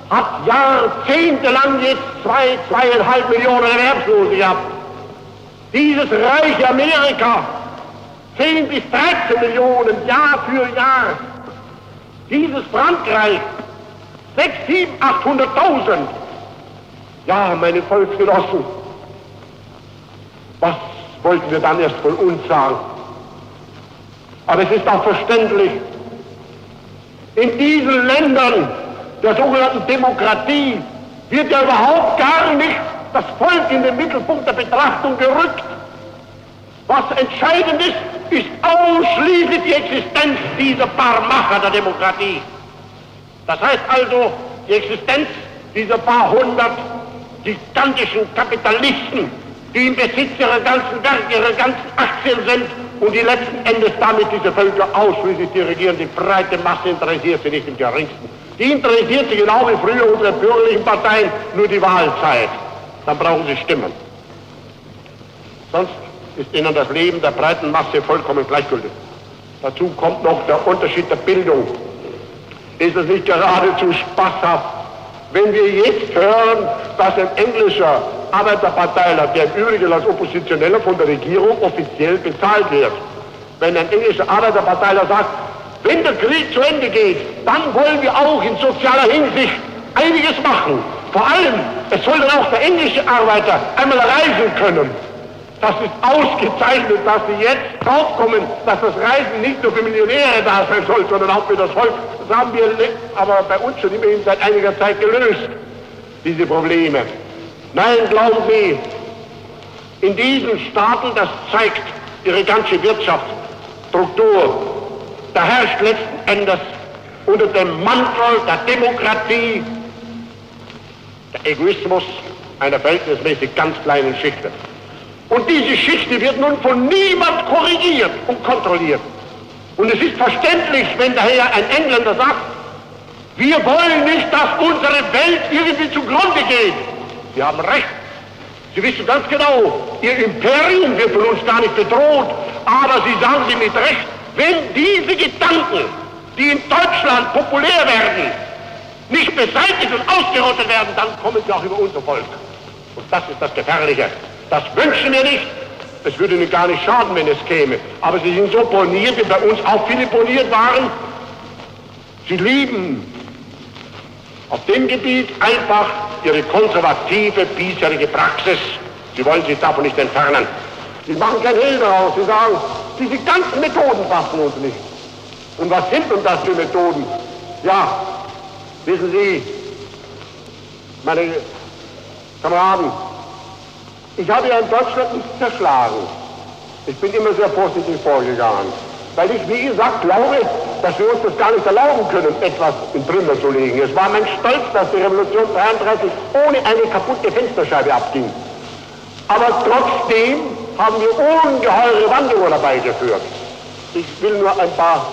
hat jahrzehntelang jetzt 2,5 Millionen Erwerbslose gehabt. Dieses reiche Amerika 10 bis 13 Millionen Jahr für Jahr. Dieses Frankreich 6, 7, 800.000. Ja, meine Volksgenossen, was wollten wir dann erst von uns sagen? Aber es ist auch verständlich, in diesen Ländern der sogenannten Demokratie wird ja überhaupt gar nicht das Volk in den Mittelpunkt der Betrachtung gerückt. Was entscheidend ist, ist ausschließlich die Existenz dieser paar Macher der Demokratie. Das heißt also, die Existenz dieser paar hundert gigantischen Kapitalisten, die im Besitz ihrer ganzen Werke, ihrer ganzen Aktien sind und die letzten Endes damit diese Völker ausschließlich dirigieren. Die breite Masse interessiert sie nicht im geringsten. Die interessiert sie genau wie früher unsere bürgerlichen Parteien nur die Wahlzeit. Dann brauchen sie Stimmen. Sonst ist ihnen das Leben der breiten Masse vollkommen gleichgültig. Dazu kommt noch der Unterschied der Bildung. Ist es nicht geradezu spaßhaft, wenn wir jetzt hören, dass ein englischer Arbeiterparteiler, der im Übrigen als Oppositioneller von der Regierung offiziell bezahlt wird, wenn ein englischer Arbeiterparteiler sagt, wenn der Krieg zu Ende geht, dann wollen wir auch in sozialer Hinsicht einiges machen. Vor allem, es soll dann auch der englische Arbeiter einmal reisen können. Das ist ausgezeichnet, dass Sie jetzt draufkommen, dass das Reisen nicht nur für Millionäre da sein soll, sondern auch für das Volk. Das haben wir aber bei uns schon immerhin seit einiger Zeit gelöst, diese Probleme. Nein, glauben Sie, in diesen Staaten, das zeigt ihre ganze Wirtschaftsstruktur, da herrscht letzten Endes unter dem Mantel der Demokratie der Egoismus einer verhältnismäßig ganz kleinen Schichte. Und diese Schichte wird nun von niemand korrigiert und kontrolliert. Und es ist verständlich, wenn daher ein Engländer sagt, wir wollen nicht, dass unsere Welt irgendwie zugrunde geht. Sie haben recht. Sie wissen ganz genau, Ihr Imperium wird von uns gar nicht bedroht. Aber Sie sagen Sie mit Recht, wenn diese Gedanken, die in Deutschland populär werden, nicht beseitigt und ausgerottet werden, dann kommen sie auch über unser Volk. Und das ist das Gefährliche. Das wünschen wir nicht. Es würde ihnen gar nicht schaden, wenn es käme. Aber sie sind so boniert, wie bei uns auch viele boniert waren. Sie lieben auf dem Gebiet einfach ihre konservative, bisherige Praxis. Sie wollen sich davon nicht entfernen. Sie machen kein Hehl daraus. Sie sagen, diese ganzen Methoden passen uns nicht. Und was sind denn das für Methoden? Ja, wissen Sie, meine Kameraden, ich habe ja in Deutschland nicht zerschlagen. Ich bin immer sehr positiv vorgegangen. Weil ich, wie gesagt, glaube, dass wir uns das gar nicht erlauben können, etwas in Trümmer zu legen. Es war mein Stolz, dass die Revolution 33 ohne eine kaputte Fensterscheibe abging. Aber trotzdem haben wir ungeheure Wanderungen herbeigeführt. Ich will nur ein paar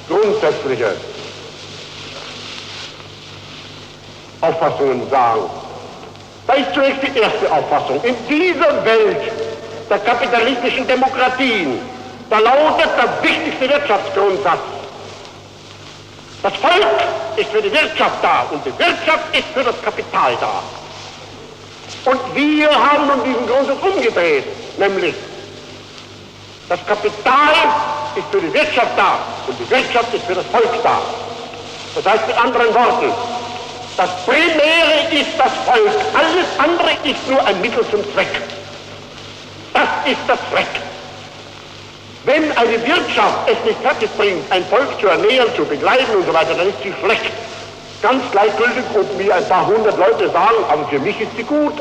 grundsätzliche Auffassungen sagen. Da ist zunächst die erste Auffassung. In dieser Welt der kapitalistischen Demokratien, da lautet der wichtigste Wirtschaftsgrundsatz: Das Volk ist für die Wirtschaft da und die Wirtschaft ist für das Kapital da. Und wir haben nun diesen Grundsatz umgedreht, nämlich das Kapital ist für die Wirtschaft da und die Wirtschaft ist für das Volk da. Das heißt mit anderen Worten, das Primäre ist das Volk, alles andere ist nur ein Mittel zum Zweck. Das ist der Zweck. Wenn eine Wirtschaft es nicht fertig bringt, ein Volk zu ernähren, zu begleiten und so weiter, dann ist sie schlecht. Ganz gleichgültig, ob mir ein paar hundert Leute sagen, aber für mich ist sie gut.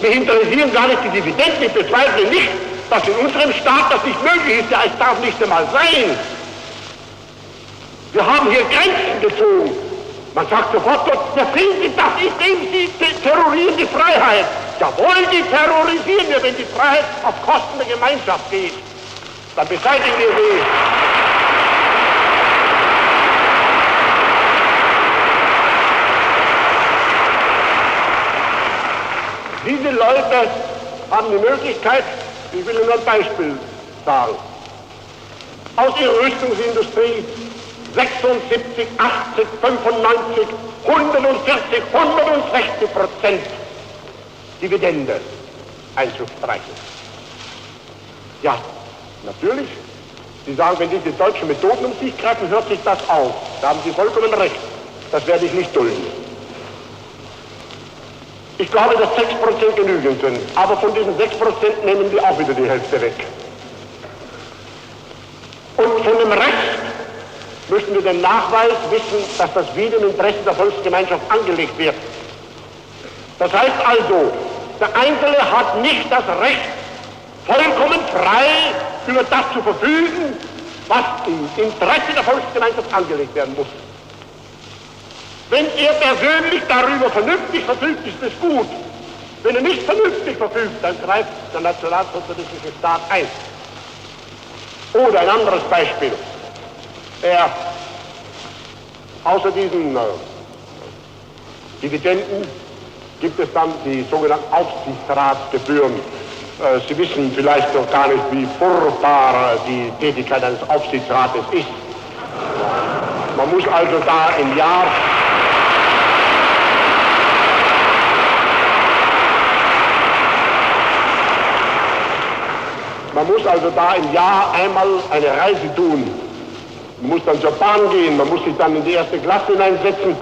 Mich interessieren gar nicht die Dividenden, ich bezweifle nicht, dass in unserem Staat das nicht möglich ist, ja, es darf nicht einmal sein. Wir haben hier Grenzen gezogen. Man sagt sofort, ja, sehen Sie, das ist eben, Sie terrorisieren die Freiheit. Jawohl, die terrorisieren wir, wenn die Freiheit auf Kosten der Gemeinschaft geht. Dann beseitigen wir sie. Diese Leute haben die Möglichkeit, ich will Ihnen ein Beispiel sagen, aus ihrer Rüstungsindustrie 76, 80, 95, 160% Dividende einzustreichen. Ja, natürlich. Sie sagen, wenn diese deutschen Methoden um sich greifen, hört sich das auf. Da haben Sie vollkommen recht. Das werde ich nicht dulden. Ich glaube, dass 6% genügend sind, aber von diesen 6% nehmen wir auch wieder die Hälfte weg. Und von dem Rest müssen wir den Nachweis wissen, dass das wieder im Interesse der Volksgemeinschaft angelegt wird. Das heißt also, der Einzelne hat nicht das Recht, vollkommen frei über das zu verfügen, was im Interesse der Volksgemeinschaft angelegt werden muss. Wenn er persönlich darüber vernünftig verfügt, ist es gut. Wenn er nicht vernünftig verfügt, dann greift der nationalsozialistische Staat ein. Oder ein anderes Beispiel. Außer diesen Dividenden gibt es dann die sogenannten Aufsichtsratsgebühren. Sie wissen vielleicht noch gar nicht, wie furchtbar die Tätigkeit eines Aufsichtsrates ist. Man muss also da im Jahr einmal eine Reise tun. Man muss dann zur Bahn gehen, man muss sich dann in die erste Klasse hineinsetzen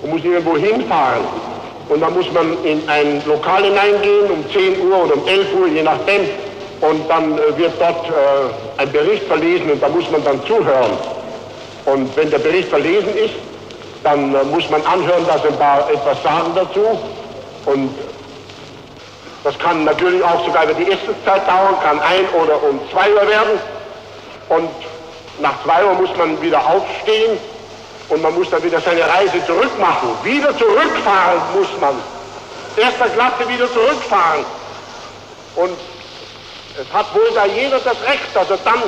und muss irgendwo hinfahren. Und dann muss man in ein Lokal hineingehen um 10 Uhr oder um 11 Uhr, je nachdem. Und dann wird dort ein Bericht verlesen und da muss man dann zuhören. Und wenn der Bericht verlesen ist, dann muss man anhören, dass ein paar etwas sagen dazu. Und das kann natürlich auch sogar über die Essenszeit dauern, kann 1 oder um 2 Uhr werden. Und nach 2 Uhr muss man wieder aufstehen und man muss dann wieder seine Reise zurückmachen. Wieder zurückfahren muss man. Erster Klasse wieder zurückfahren. Und es hat wohl da jeder das Recht, dass er dann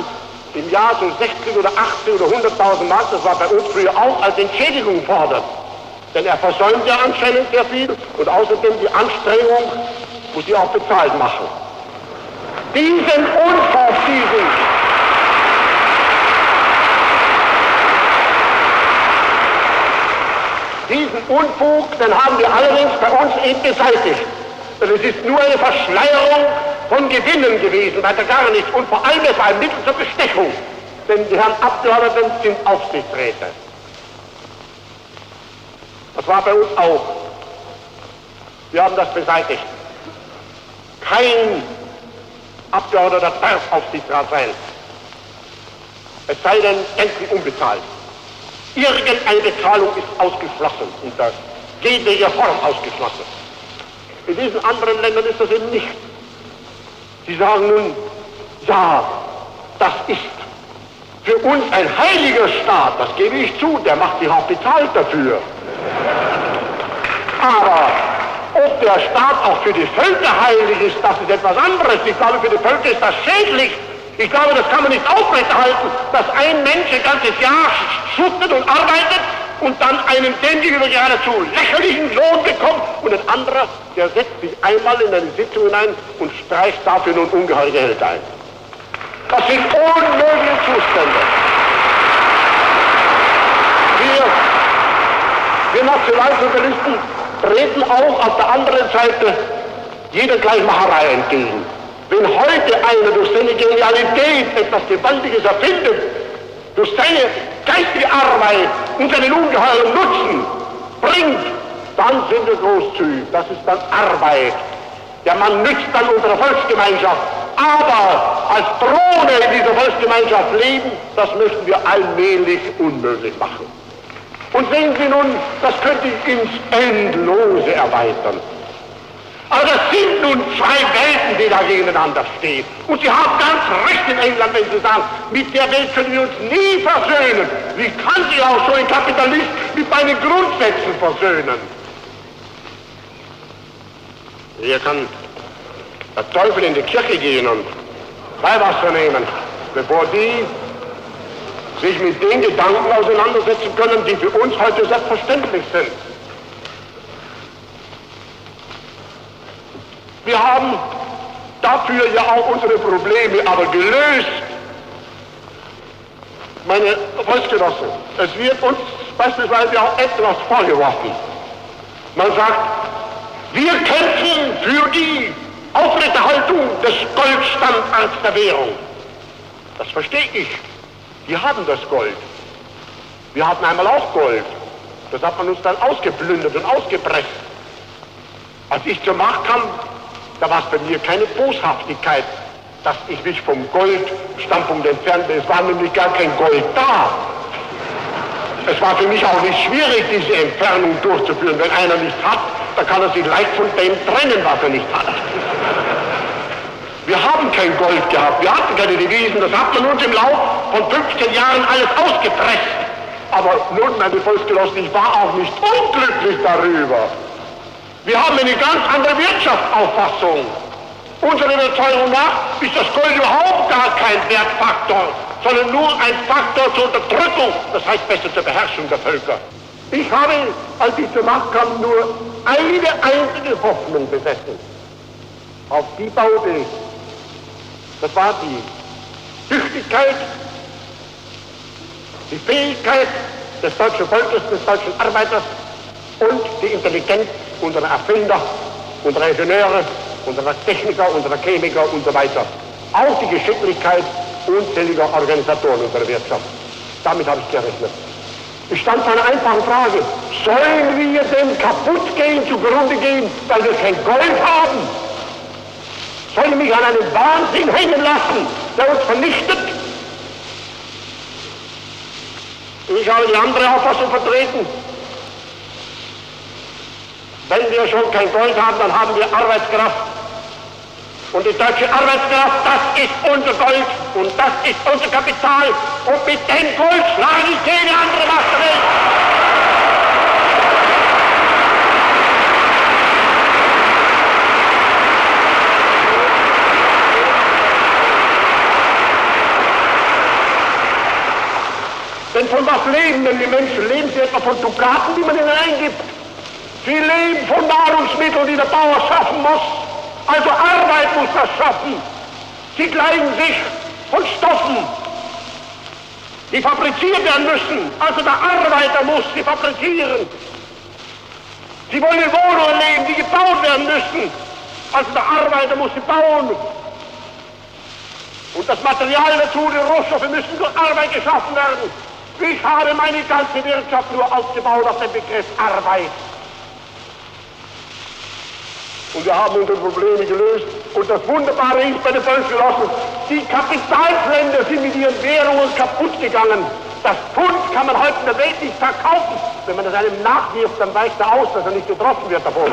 im Jahr so 60 oder 80 oder 100.000 Mark, das war bei uns früher auch, als Entschädigung fordert. Denn er versäumt ja anscheinend sehr viel und außerdem die Anstrengung muss sie auch bezahlt machen. Diesen Unfug, diesen Unfug, den haben wir allerdings bei uns eben beseitigt. Denn es ist nur eine Verschleierung von Gewinnen gewesen, weiter gar nichts. Und vor allem es war ein Mittel zur Bestechung. Denn die Herren Abgeordneten sind Aufsichtsräte. Das war bei uns auch. Wir haben das beseitigt. Kein Abgeordneter darf Aufsichtsrat sein. Es sei denn, gänzlich unbezahlt. Irgendeine Bezahlung ist ausgeschlossen, unter jeder Form ausgeschlossen. In diesen anderen Ländern ist das eben nicht. Sie sagen nun, ja, das ist für uns ein heiliger Staat, das gebe ich zu, der macht sich auch bezahlt dafür. Aber ob der Staat auch für die Völker heilig ist, das ist etwas anderes. Ich glaube, für die Völker ist das schädlich. Ich glaube, das kann man nicht aufrechterhalten, dass ein Mensch ein ganzes Jahr schuftet und arbeitet und dann einen dem gegenüber geradezu lächerlichen Lohn bekommt und ein anderer, der setzt sich einmal in eine Sitzung hinein und streicht dafür nun ungeheure Gehälter ein. Das sind unmögliche Zustände. Wir Nationalsozialisten treten auch auf der anderen Seite jeder Gleichmacherei entgegen. Wenn heute einer durch seine Genialität etwas Gewaltiges erfindet, durch seine geistige Arbeit und seinen ungeheuren Nutzen bringt, dann sind wir großzügig. Das ist dann Arbeit. Der Mann nützt dann unserer Volksgemeinschaft. Aber als Drohne in dieser Volksgemeinschaft leben, das möchten wir allmählich unmöglich machen. Und sehen Sie nun, das könnte ich ins Endlose erweitern. Aber das sind nun zwei Welten, die da gegeneinander stehen. Und Sie haben ganz recht in England, wenn Sie sagen, mit der Welt können wir uns nie versöhnen. Wie kann sich auch so ein Kapitalist mit meinen Grundsätzen versöhnen? Hier kann der Teufel in die Kirche gehen und Weihwasser nehmen, bevor die sich mit den Gedanken auseinandersetzen können, die für uns heute selbstverständlich sind. Wir haben dafür ja auch unsere Probleme aber gelöst. Meine Volksgenossen, es wird uns beispielsweise auch etwas vorgeworfen. Man sagt, wir kämpfen für die Aufrechterhaltung des Goldstandards der Währung. Das verstehe ich. Wir haben das Gold. Wir hatten einmal auch Gold. Das hat man uns dann ausgeplündert und ausgepresst. Als ich zur Macht kam, da war es bei mir keine Boshaftigkeit, dass ich mich vom Goldstandpunkt entfernte. Es war nämlich gar kein Gold da. Es war für mich auch nicht schwierig, diese Entfernung durchzuführen. Wenn einer nichts hat, dann kann er sich leicht von dem trennen, was er nicht hat. Wir haben kein Gold gehabt, wir hatten keine Devisen, das hat man uns im Lauf von 15 Jahren alles ausgepresst. Aber nun, meine Volksgenossen, ich war auch nicht unglücklich darüber. Wir haben eine ganz andere Wirtschaftsauffassung. Unserer Überzeugung nach ist das Gold überhaupt gar kein Wertfaktor, sondern nur ein Faktor zur Unterdrückung, das heißt besser zur Beherrschung der Völker. Ich habe, als ich zur Macht kam, nur eine einzige Hoffnung besessen. Auf die baute ich. Das war die Tüchtigkeit, die Fähigkeit des deutschen Volkes, des deutschen Arbeiters und die Intelligenz unserer Erfinder, unserer Ingenieure, unserer Techniker, unserer Chemiker und so weiter. Auch die Geschicklichkeit unzähliger Organisatoren unserer Wirtschaft. Damit habe ich gerechnet. Ich stand vor einer einfachen Frage. Sollen wir denn kaputt gehen, zugrunde gehen, weil wir kein Gold haben? Sollen wir mich an einem Wahnsinn hängen lassen, der uns vernichtet? Ich habe die andere Auffassung vertreten. Wenn wir schon kein Gold haben, dann haben wir Arbeitskraft. Und die deutsche Arbeitskraft, das ist unser Gold und das ist unser Kapital. Und mit dem Gold schlage ich keine andere Macht der Welt. Denn von was leben denn die Menschen? Leben sie etwa von Dukaten, die man ihnen eingibt? Sie leben von Nahrungsmitteln, die der Bauer schaffen muss. Also Arbeit muss das schaffen. Sie kleiden sich von Stoffen, die fabriziert werden müssen. Also der Arbeiter muss sie fabrizieren. Sie wollen in Wohnungen leben, die gebaut werden müssen. Also der Arbeiter muss sie bauen. Und das Material dazu, die Rohstoffe müssen durch Arbeit geschaffen werden. Ich habe meine ganze Wirtschaft nur aufgebaut auf den Begriff Arbeit. Und wir haben unsere Probleme gelöst. Und das Wunderbare ist bei den Volksgenossen, die Kapitalsländer sind mit ihren Währungen kaputt gegangen. Das Pfund kann man heute in der Welt nicht verkaufen. Wenn man das einem nachwirft, dann weicht er aus, dass er nicht getroffen wird davon.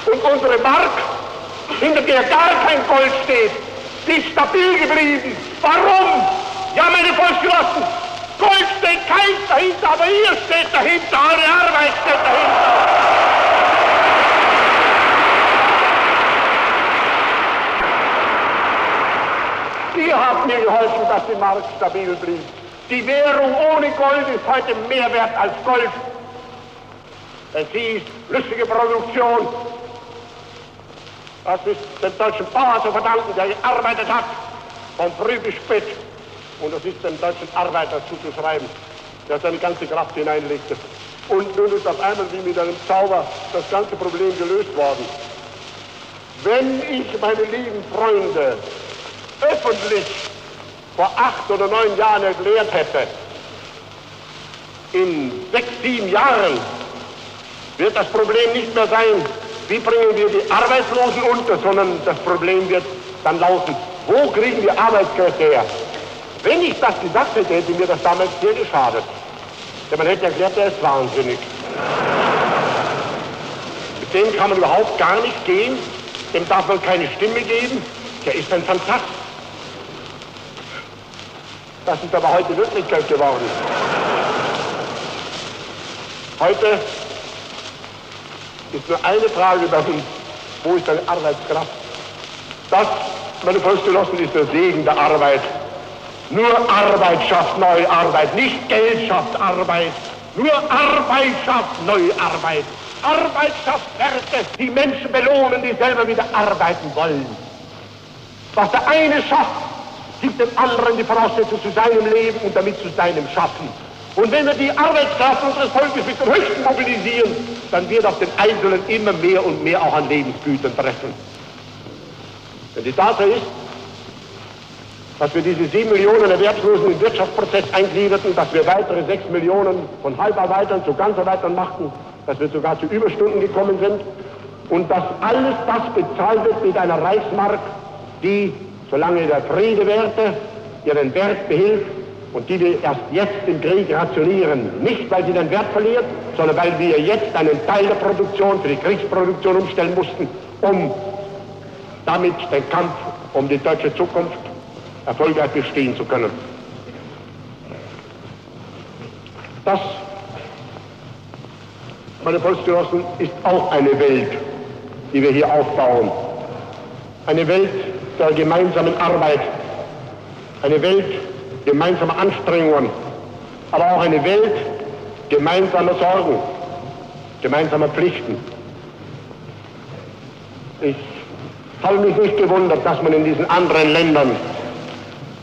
Und unsere Mark, hinter der gar kein Gold steht, die ist stabil geblieben. Warum? Ja, meine Volksgenossen, Gold steht keins dahinter, aber ihr steht dahinter, eure Arbeit steht dahinter. Ihr habt mir geholfen, dass die Mark stabil blieb. Die Währung ohne Gold ist heute mehr wert als Gold. Denn sie ist flüssige Produktion. Das ist dem deutschen Bauern zu verdanken, der gearbeitet hat, von früh bis spät. Und das ist dem deutschen Arbeiter zuzuschreiben, der seine ganze Kraft hineinlegte. Und nun ist auf einmal wie mit einem Zauber das ganze Problem gelöst worden. Wenn ich, meine lieben Freunde, öffentlich vor 8 oder 9 Jahren erklärt hätte, in 6, 7 Jahren wird das Problem nicht mehr sein, wie bringen wir die Arbeitslosen unter, sondern das Problem wird dann lauten, wo kriegen wir Arbeitskräfte her? Wenn ich das gesagt hätte, hätte mir das damals sehr geschadet. Denn man hätte erklärt, der ist wahnsinnig. Mit dem kann man überhaupt gar nicht gehen, dem darf man keine Stimme geben, der ist ein Phantast. Das ist aber heute Wirklichkeit geworden. Heute ist nur eine Frage bei uns, wo ist eine Arbeitskraft? Das, meine Volksgenossen, ist der Segen der Arbeit. Nur Arbeit schafft neue Arbeit, nicht Geld schafft Arbeit. Nur Arbeit schafft neue Arbeit. Arbeit schafft Werte, die Menschen belohnen, die selber wieder arbeiten wollen. Was der eine schafft, gibt dem anderen die Voraussetzung zu seinem Leben und damit zu seinem Schaffen. Und wenn wir die Arbeitskraft unseres Volkes bis zum Höchsten mobilisieren, dann wird auf den Einzelnen immer mehr und mehr auch an Lebensgütern treffen. Denn die Tatsache ist, dass wir diese 7 Millionen Erwerbslosen im Wirtschaftsprozess eingliederten, dass wir weitere 6 Millionen von Halbarbeitern zu Ganzarbeitern machten, dass wir sogar zu Überstunden gekommen sind und dass alles das bezahlt wird mit einer Reichsmark, die, solange der Friede währte, ihren Wert behielt und die wir erst jetzt im Krieg rationieren. Nicht, weil sie den Wert verliert, sondern weil wir jetzt einen Teil der Produktion für die Kriegsproduktion umstellen mussten, um damit den Kampf um die deutsche Zukunft erfolgreich bestehen zu können. Das, meine Volksgenossen, ist auch eine Welt, die wir hier aufbauen. Eine Welt der gemeinsamen Arbeit, eine Welt gemeinsamer Anstrengungen, aber auch eine Welt gemeinsamer Sorgen, gemeinsamer Pflichten. Ich habe mich nicht gewundert, dass man in diesen anderen Ländern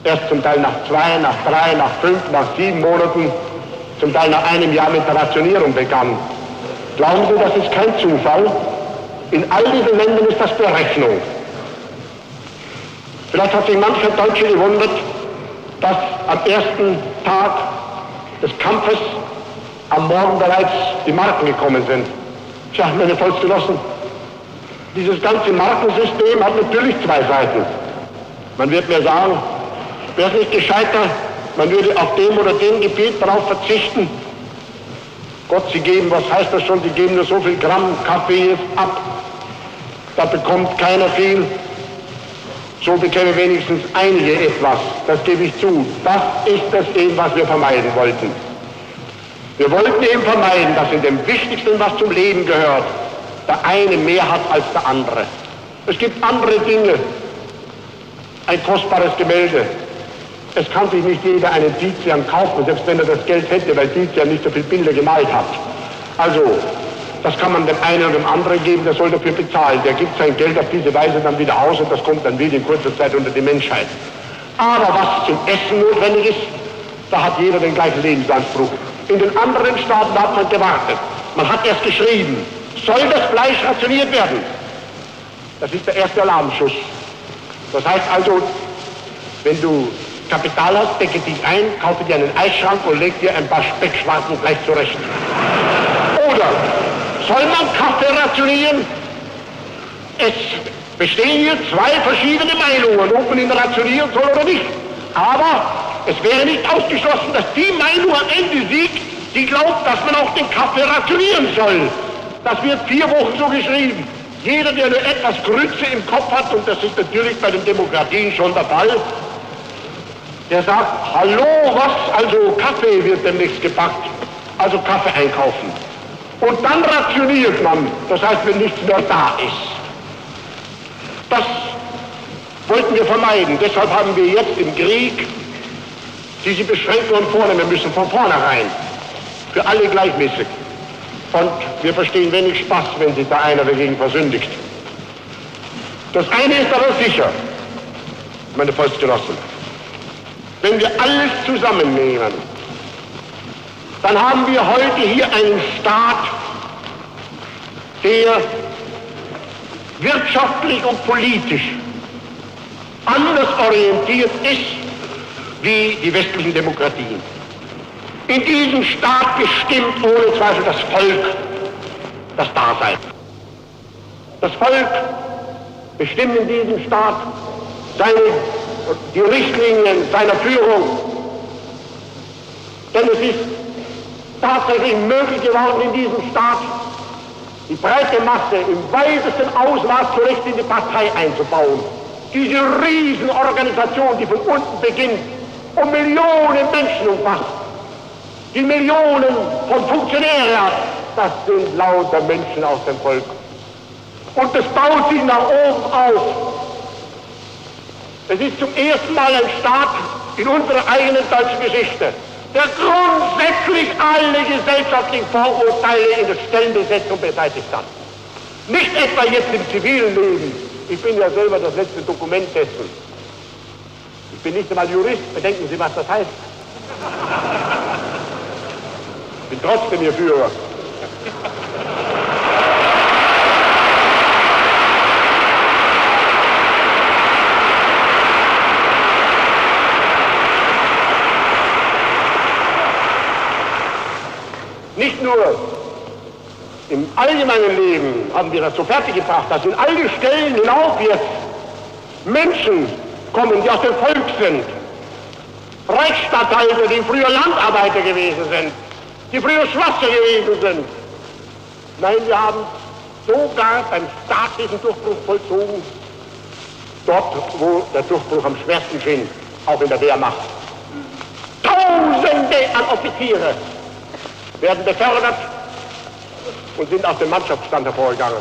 erst zum Teil nach 2, nach 3, nach 5, nach 7 Monaten, zum Teil nach einem Jahr mit der Rationierung begann. Glauben Sie, das ist kein Zufall? In all diesen Ländern ist das Berechnung. Vielleicht hat sich mancher Deutsche gewundert, dass am ersten Tag des Kampfes am Morgen bereits die Marken gekommen sind. Tja, meine Volksgenossen, dieses ganze Markensystem hat natürlich 2 Seiten. Man wird mir sagen, wäre es nicht gescheiter, man würde auf dem oder dem Gebiet darauf verzichten. Gott, Sie geben, was heißt das schon, Sie geben nur so viel Gramm Kaffee jetzt ab, da bekommt keiner viel. So bekäme wenigstens einige etwas, das gebe ich zu. Das ist das eben, was wir vermeiden wollten. Wir wollten eben vermeiden, dass in dem Wichtigsten, was zum Leben gehört, der eine mehr hat als der andere. Es gibt andere Dinge, ein kostbares Gemälde. Es kann sich nicht jeder einen Tizian kaufen, selbst wenn er das Geld hätte, weil Tizian nicht so viele Bilder gemalt hat. Also, das kann man dem einen oder dem anderen geben, der soll dafür bezahlen. Der gibt sein Geld auf diese Weise dann wieder aus und das kommt dann wieder in kurzer Zeit unter die Menschheit. Aber was zum Essen notwendig ist, da hat jeder den gleichen Lebensanspruch. In den anderen Staaten hat man gewartet. Man hat erst geschrieben, soll das Fleisch rationiert werden? Das ist der erste Alarmschuss. Das heißt also, wenn du Kapital hast, decke dich ein, kaufe dir einen Eisschrank und leg dir ein paar Speckschwarten gleich zurecht. Oder soll man Kaffee rationieren? Es bestehen hier 2 verschiedene Meinungen, ob man ihn rationieren soll oder nicht. Aber es wäre nicht ausgeschlossen, dass die Meinung am Ende siegt, die glaubt, dass man auch den Kaffee rationieren soll. Das wird 4 Wochen so geschrieben. Jeder, der nur etwas Grütze im Kopf hat, und das ist natürlich bei den Demokratien schon der Fall, der sagt, hallo, was? Also Kaffee wird demnächst gepackt. Also Kaffee einkaufen. Und dann rationiert man. Das heißt, wenn nichts mehr da ist. Das wollten wir vermeiden. Deshalb haben wir jetzt im Krieg diese Beschränkungen vornehmen müssen, von vornherein. Für alle gleichmäßig. Und wir verstehen wenig Spaß, wenn sich da einer dagegen versündigt. Das eine ist aber sicher, meine Volksgenossen. Wenn wir alles zusammennehmen, dann haben wir heute hier einen Staat, der wirtschaftlich und politisch anders orientiert ist wie die westlichen Demokratien. In diesem Staat bestimmt ohne Zweifel das Volk das Dasein. Das Volk bestimmt in diesem Staat die Richtlinien seiner Führung. Denn es ist tatsächlich möglich geworden, in diesem Staat die breite Masse im weitesten Ausmaß zurecht in die Partei einzubauen. Diese Riesenorganisation, die von unten beginnt und Millionen Menschen umfasst, die Millionen von Funktionären hat, das sind lauter Menschen aus dem Volk. Und es baut sich nach oben auf. Es ist zum ersten Mal ein Staat in unserer eigenen deutschen Geschichte, der grundsätzlich alle gesellschaftlichen Vorurteile in der Stellenbesetzung beseitigt hat. Nicht etwa jetzt im zivilen Leben. Ich bin ja selber das letzte Dokument dessen. Ich bin nicht einmal Jurist, bedenken Sie, was das heißt. Ich bin trotzdem Ihr Führer. nur im allgemeinen Leben haben wir das so fertiggebracht, dass in all die Stellen hinauf jetzt Menschen kommen, die aus dem Volk sind. Reichsstatthalter, die früher Landarbeiter gewesen sind, die früher Schlosser gewesen sind. Nein, wir haben sogar beim staatlichen Durchbruch vollzogen, dort, wo der Durchbruch am schwersten schien, auch in der Wehrmacht. Tausende an Offiziere werden befördert und sind aus dem Mannschaftsstand hervorgegangen.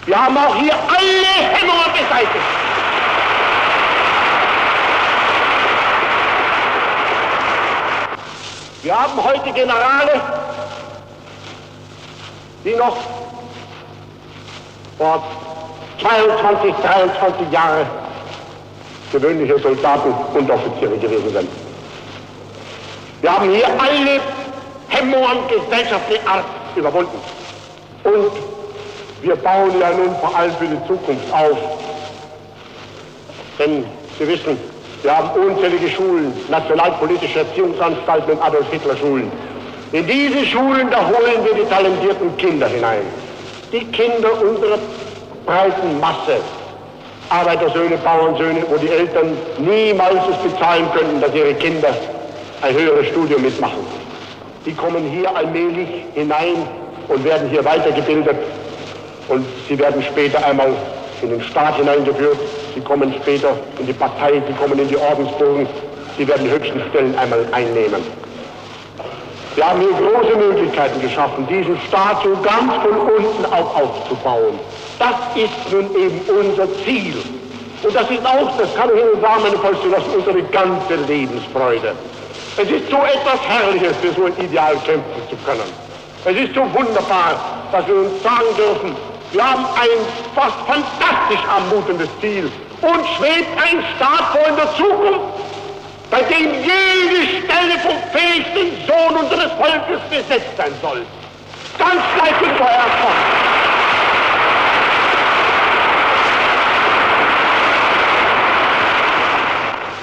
Wir haben auch hier alle Hemmungen beseitigt. Wir haben heute Generale, die noch vor 22, 23 Jahren gewöhnliche Soldaten und Offiziere gewesen sind. Wir haben hier alle Hemmungen gesellschaftlicher Art überwunden. Und wir bauen ja nun vor allem für die Zukunft auf. Denn Sie wissen, wir haben unzählige Schulen, nationalpolitische Erziehungsanstalten und Adolf-Hitler-Schulen. In diese Schulen, da holen wir die talentierten Kinder hinein. Die Kinder unserer breiten Masse. Arbeitersöhne, Bauernsöhne, wo die Eltern niemals es bezahlen könnten, dass ihre Kinder ein höheres Studium mitmachen. Die kommen hier allmählich hinein und werden hier weitergebildet und sie werden später einmal in den Staat hineingeführt, sie kommen später in die Partei, sie kommen in die Ordensburgen, sie werden die höchsten Stellen einmal einnehmen. Wir haben hier große Möglichkeiten geschaffen, diesen Staat so ganz von unten auf aufzubauen. Das ist nun eben unser Ziel. Und das ist auch, das kann ich Ihnen sagen, meine Volksgenossen, unsere ganze Lebensfreude. Es ist so etwas Herrliches, für so ein Ideal kämpfen zu können. Es ist so wunderbar, dass wir uns sagen dürfen, wir haben ein fast fantastisch anmutendes Ziel. Uns schwebt ein Staat vor in der Zukunft, bei dem jede Stelle vom fähigsten Sohn unseres Volkes besetzt sein soll. Ganz gleich in vorher kommt.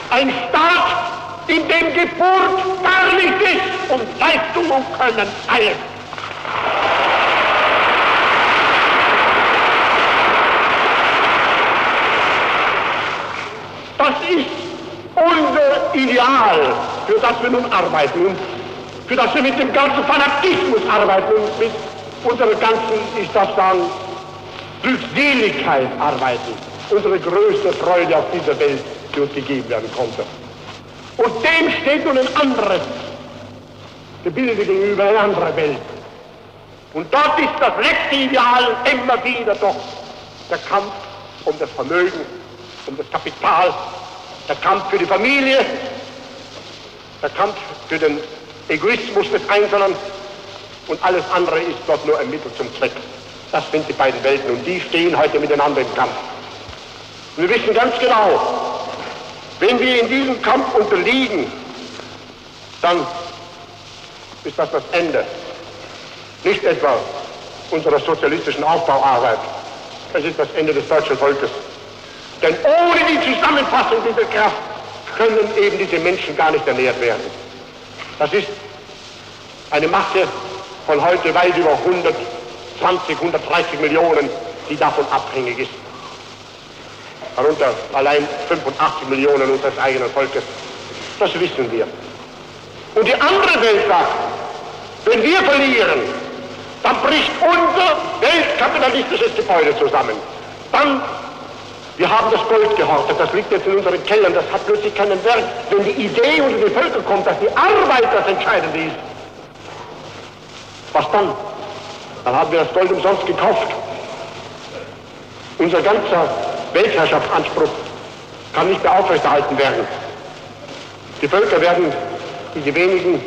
Ein Staat, in dem Geburt gar nicht ist und Leistung und Können alles. Das ist unser Ideal, für das wir nun arbeiten und für das wir mit dem ganzen Fanatismus arbeiten und mit unserer ganzen, ich darf sagen, Glückseligkeit arbeiten. Unsere größte Freude auf dieser Welt, die uns gegeben werden konnte. Und dem steht nun ein anderes Gebilde gegenüber, eine andere Welt. Und dort ist das letzte Ideal immer wieder doch der Kampf um das Vermögen, um das Kapital, der Kampf für die Familie, der Kampf für den Egoismus des Einzelnen und alles andere ist dort nur ein Mittel zum Zweck. Das sind die beiden Welten und die stehen heute miteinander im Kampf. Und wir wissen ganz genau, wenn wir in diesem Kampf unterliegen, dann ist das das Ende. Nicht etwa unserer sozialistischen Aufbauarbeit, es ist das Ende des deutschen Volkes. Denn ohne die Zusammenfassung dieser Kraft können eben diese Menschen gar nicht ernährt werden. Das ist eine Masse von heute weit über 120, 130 Millionen, die davon abhängig ist. Darunter allein 85 Millionen unseres eigenen Volkes. Das wissen wir. Und die andere Welt sagt, wenn wir verlieren, dann bricht unser weltkapitalistisches Gebäude zusammen. Dann, wir haben das Gold gehortet, das liegt jetzt in unseren Kellern, das hat plötzlich keinen Wert. Wenn die Idee unter die Völker kommt, dass die Arbeit das Entscheidende ist, was dann? Dann haben wir das Gold umsonst gekauft. Unser ganzer Weltherrschaftsanspruch kann nicht mehr aufrechterhalten werden. Die Völker werden diese wenigen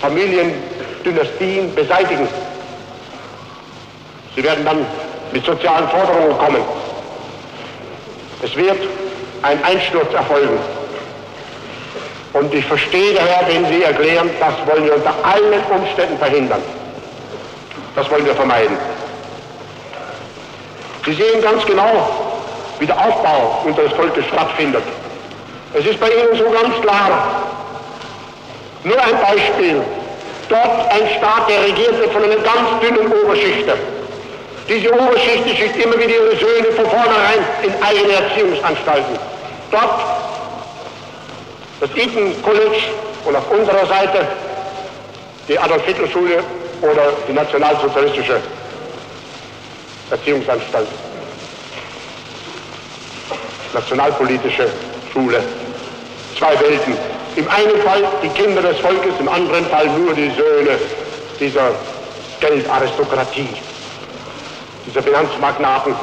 Familiendynastien beseitigen. Sie werden dann mit sozialen Forderungen kommen. Es wird ein Einsturz erfolgen. Und ich verstehe daher, wenn Sie erklären, das wollen wir unter allen Umständen verhindern. Das wollen wir vermeiden. Sie sehen ganz genau, wie der Aufbau unseres Volkes stattfindet. Es ist bei Ihnen so ganz klar. Nur ein Beispiel. dort ein Staat, der regiert wird von einer ganz dünnen Oberschicht. Diese Oberschicht schickt immer wieder ihre Söhne von vornherein in eigene Erziehungsanstalten. Dort das Eton College und auf unserer Seite die Adolf-Hitler-Schule oder die nationalsozialistische Erziehungsanstalt. Nationalpolitische Schule. Zwei Welten. Im einen Fall die Kinder des Volkes, im anderen Fall nur die Söhne dieser Geldaristokratie, dieser Finanzmagnaten.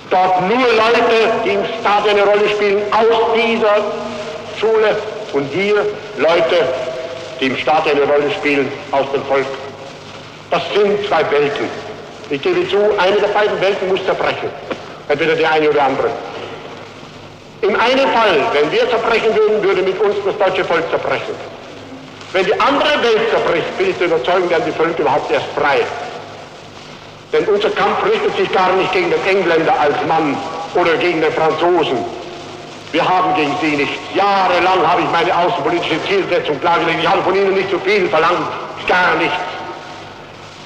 Dort nur Leute, die im Staat eine Rolle spielen, aus dieser Schule, und hier Leute, die im Staat eine Rolle spielen, aus dem Volk. Das sind zwei Welten. Ich gebe zu, eine der beiden Welten muss zerbrechen. Entweder die eine oder die andere. Im einen Fall, wenn wir zerbrechen würden, würde mit uns das deutsche Volk zerbrechen. Wenn die andere Welt zerbricht, bin ich der Überzeugung, werden die Völker überhaupt erst frei. Denn unser Kampf richtet sich gar nicht gegen den Engländer als Mann oder gegen den Franzosen. Wir haben gegen sie nichts. Jahrelang habe ich meine außenpolitische Zielsetzung klargelegt. Ich habe von ihnen nicht so viel verlangt, gar nichts.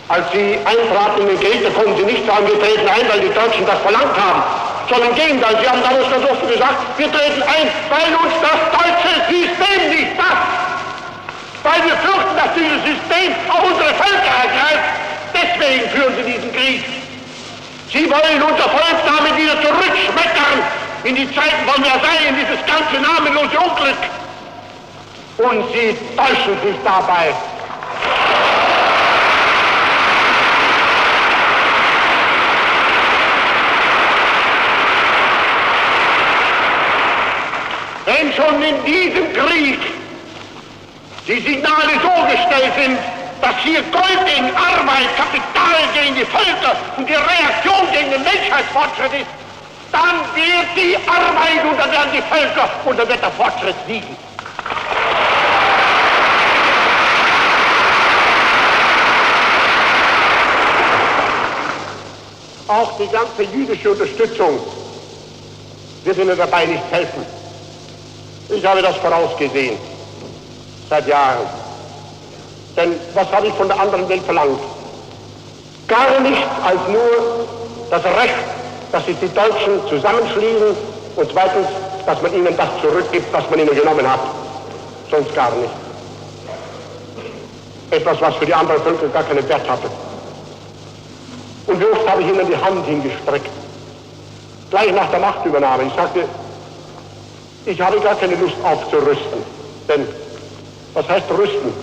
Als sie eintraten in den Krieg, da konnten sie nicht sagen, wir treten ein, weil die Deutschen das verlangt haben. Sondern im Gegenteil, sie haben damals ganz oft gesagt, wir treten ein, weil uns das deutsche System nicht passt. Weil wir fürchten, dass dieses System auch unsere Völker ergreift. Deswegen führen sie diesen Krieg. Sie wollen unser Volk damit wieder zurückschmettern in die Zeiten von Versailles, in dieses ganze namenlose Unglück. Und sie täuschen sich dabei. Wenn schon in diesem Krieg die Signale so gestellt sind, dass hier Gold gegen Arbeit, Kapital gegen die Völker und die Reaktion gegen den Menschheitsfortschritt ist, dann wird die Arbeit und dann werden die Völker und dann wird der Fortschritt siegen. Auch die ganze jüdische Unterstützung wird Ihnen dabei nicht helfen. Ich habe das vorausgesehen, seit Jahren. Denn was habe ich von der anderen Welt verlangt? Gar nichts als nur das Recht, dass sich die Deutschen zusammenschließen und zweitens, dass man ihnen das zurückgibt, was man ihnen genommen hat. Sonst gar nicht. Etwas, was für die anderen Völker gar keinen Wert hatte. Und wie oft habe ich ihnen die Hand hingestreckt. Gleich nach der Machtübernahme. Ich sagte, ich habe gar keine Lust aufzurüsten. Denn, was heißt rüsten?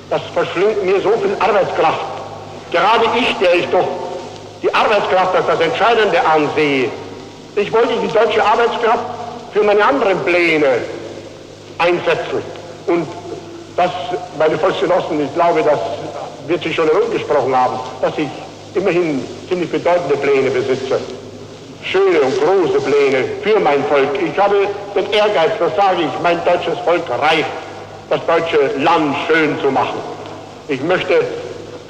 Das verschlingt mir so viel Arbeitskraft. Gerade ich, der ich doch die Arbeitskraft als das Entscheidende ansehe. Ich wollte die deutsche Arbeitskraft für meine anderen Pläne einsetzen. Und das, meine Volksgenossen, ich glaube, das wird sich schon herumgesprochen haben, dass ich immerhin ziemlich bedeutende Pläne besitze. Schöne und große Pläne für mein Volk. Ich habe den Ehrgeiz, das sage ich, mein deutsches Volk reicht, das deutsche Land schön zu machen. Ich möchte,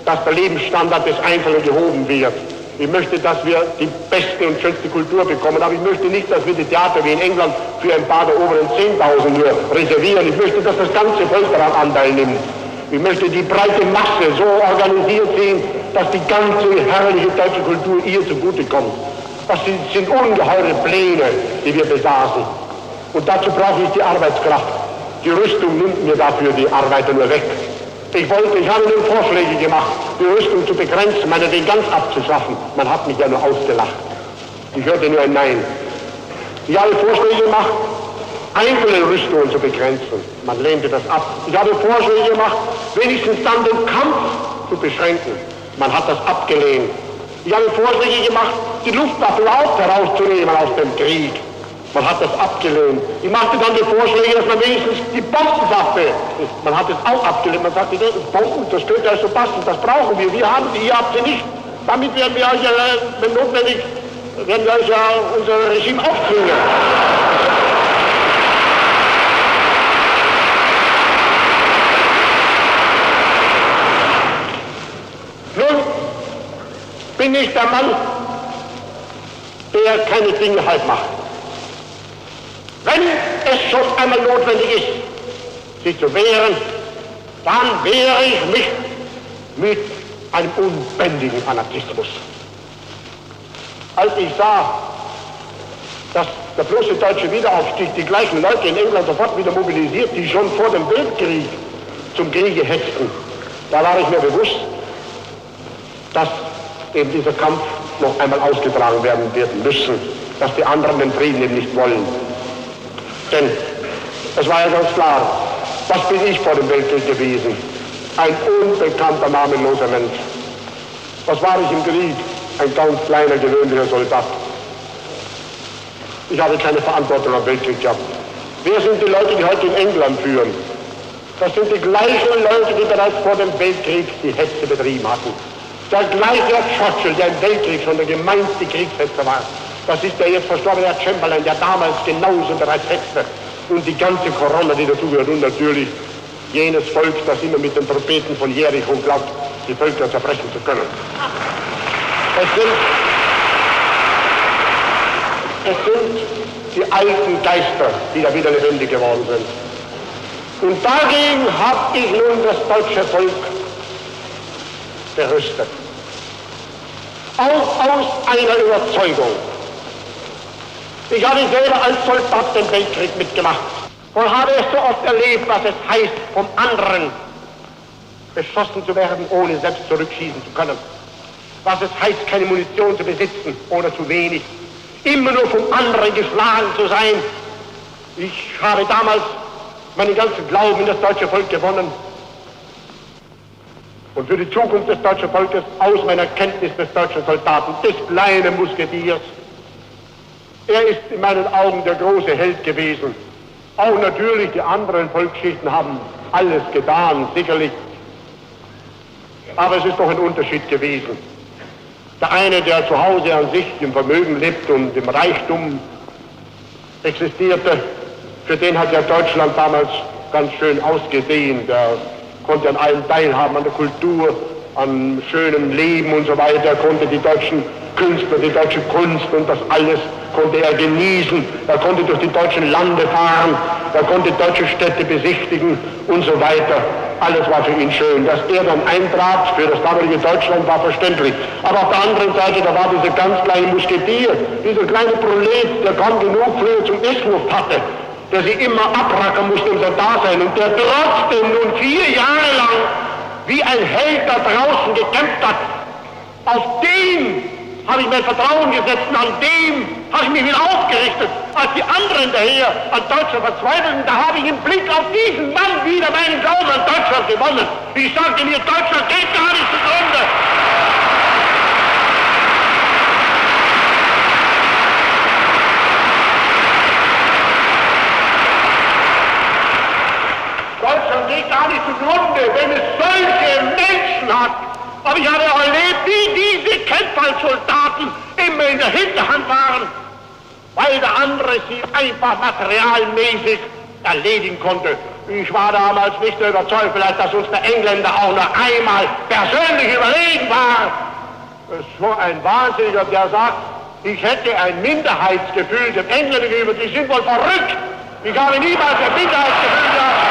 dass der Lebensstandard des Einzelnen gehoben wird. Ich möchte, dass wir die beste und schönste Kultur bekommen, aber ich möchte nicht, dass wir die Theater wie in England für ein paar der oberen 10.000 nur reservieren. Ich möchte, dass das ganze Volk daran Anteil nimmt. Ich möchte die breite Masse so organisiert sehen, dass die ganze herrliche deutsche Kultur ihr zugutekommt. Das sind ungeheure Pläne, die wir besaßen. Und dazu brauche ich die Arbeitskraft. Die Rüstung nimmt mir dafür die Arbeiter nur weg. Ich habe nun Vorschläge gemacht, die Rüstung zu begrenzen, meinetwegen ganz abzuschaffen. Man hat mich ja nur ausgelacht. Ich hörte nur ein Nein. Ich habe Vorschläge gemacht, einzelne Rüstungen zu begrenzen. Man lehnte das ab. Ich habe Vorschläge gemacht, wenigstens dann den Kampf zu beschränken. Man hat das abgelehnt. Ich habe Vorschläge gemacht, die Luftwaffe überhaupt herauszunehmen aus dem Krieg. Man hat das abgelehnt. Ich machte dann die Vorschläge, dass man wenigstens die Bombenwaffe, man hat es auch abgelehnt. Man sagte, Bomben, das könnte also passen, das brauchen wir. Wir haben sie, ihr habt sie nicht. Damit werden wir euch ja, wenn notwendig, werden wir euch ja unser Regime aufzwingen. Nun bin ich der Mann, der keine Dinge halb macht. Wenn es schon einmal notwendig ist, sich zu wehren, dann wehre ich mich mit einem unbändigen Fanatismus. Als ich sah, dass der bloße deutsche Wiederaufstieg die gleichen Leute in England sofort wieder mobilisiert, die schon vor dem Weltkrieg zum Kriege hetzten, da war ich mir bewusst, dass eben dieser Kampf noch einmal ausgetragen werden müssen, dass die anderen den Frieden eben nicht wollen. Denn es war ja ganz klar, was bin ich vor dem Weltkrieg gewesen? Ein unbekannter, namenloser Mensch. Was war ich im Krieg? Ein ganz kleiner, gewöhnlicher Soldat. Ich habe keine Verantwortung am Weltkrieg gehabt. Wer sind die Leute, die heute in England führen? Das sind die gleichen Leute, die bereits vor dem Weltkrieg die Hetze betrieben hatten. Der gleiche Churchill, der im Weltkrieg schon der gemeinste Kriegshetzer war. Das ist der jetzt verstorbene Herr Chamberlain, der damals genauso bereits hetzte. Und die ganze Korona, die dazugehört. Und natürlich jenes Volk, das immer mit den Trompeten von Jericho glaubt, die Völker zerbrechen zu können. Es sind die alten Geister, die da wieder lebendig geworden sind. Und dagegen habe ich nun das deutsche Volk gerüstet. Auch aus einer Überzeugung. Ich habe selber als Soldat den Weltkrieg mitgemacht und habe es so oft erlebt, was es heißt, vom anderen beschossen zu werden, ohne selbst zurückschießen zu können. Was es heißt, keine Munition zu besitzen oder zu wenig. Immer nur vom anderen geschlagen zu sein. Ich habe damals meinen ganzen Glauben in das deutsche Volk gewonnen. Und für die Zukunft des deutschen Volkes aus meiner Kenntnis des deutschen Soldaten, des kleinen Musketiers. Er ist in meinen Augen der große Held gewesen. Auch natürlich die anderen Volksschichten haben alles getan, sicherlich. Aber es ist doch ein Unterschied gewesen. Der eine, der zu Hause an sich im Vermögen lebt und im Reichtum existierte, für den hat ja Deutschland damals ganz schön ausgesehen. Der konnte an allem teilhaben, an der Kultur, an schönem Leben und so weiter. Er konnte die deutschen Künstler, die deutsche Kunst und das alles konnte er genießen. Er konnte durch die deutschen Lande fahren, er konnte deutsche Städte besichtigen und so weiter. Alles war für ihn schön. Dass er dann eintrat für das damalige Deutschland, war verständlich. Aber auf der anderen Seite, da war dieser ganz kleine Musketier, dieser kleine Prolet, der kaum genug früher zum Essen hatte, der sie immer abrackern musste um sein Dasein und der trotzdem nun 4 Jahre lang wie ein Held da draußen gekämpft hat. Auf den habe ich mein Vertrauen gesetzt und an dem habe ich mich wieder aufgerichtet. Als die anderen daher an Deutschland verzweifelten, da habe ich im Blick auf diesen Mann wieder meinen Glauben an Deutschland gewonnen. Ich sagte mir, Deutschland geht gar nicht zugrunde. Deutschland geht gar nicht zugrunde, wenn es solche Menschen hat. Aber ich habe auch erlebt, wie diese Kämpfersoldaten immer in der Hinterhand waren, weil der andere sie einfach materialmäßig erledigen konnte. Ich war damals nicht so überzeugt, vielleicht, dass uns der Engländer auch noch einmal persönlich überlegen war. Es war ein Wahnsinniger, der sagt, ich hätte ein Minderheitsgefühl dem Engländer gegenüber, die sind wohl verrückt. Ich habe niemals ein Minderheitsgefühl gehabt.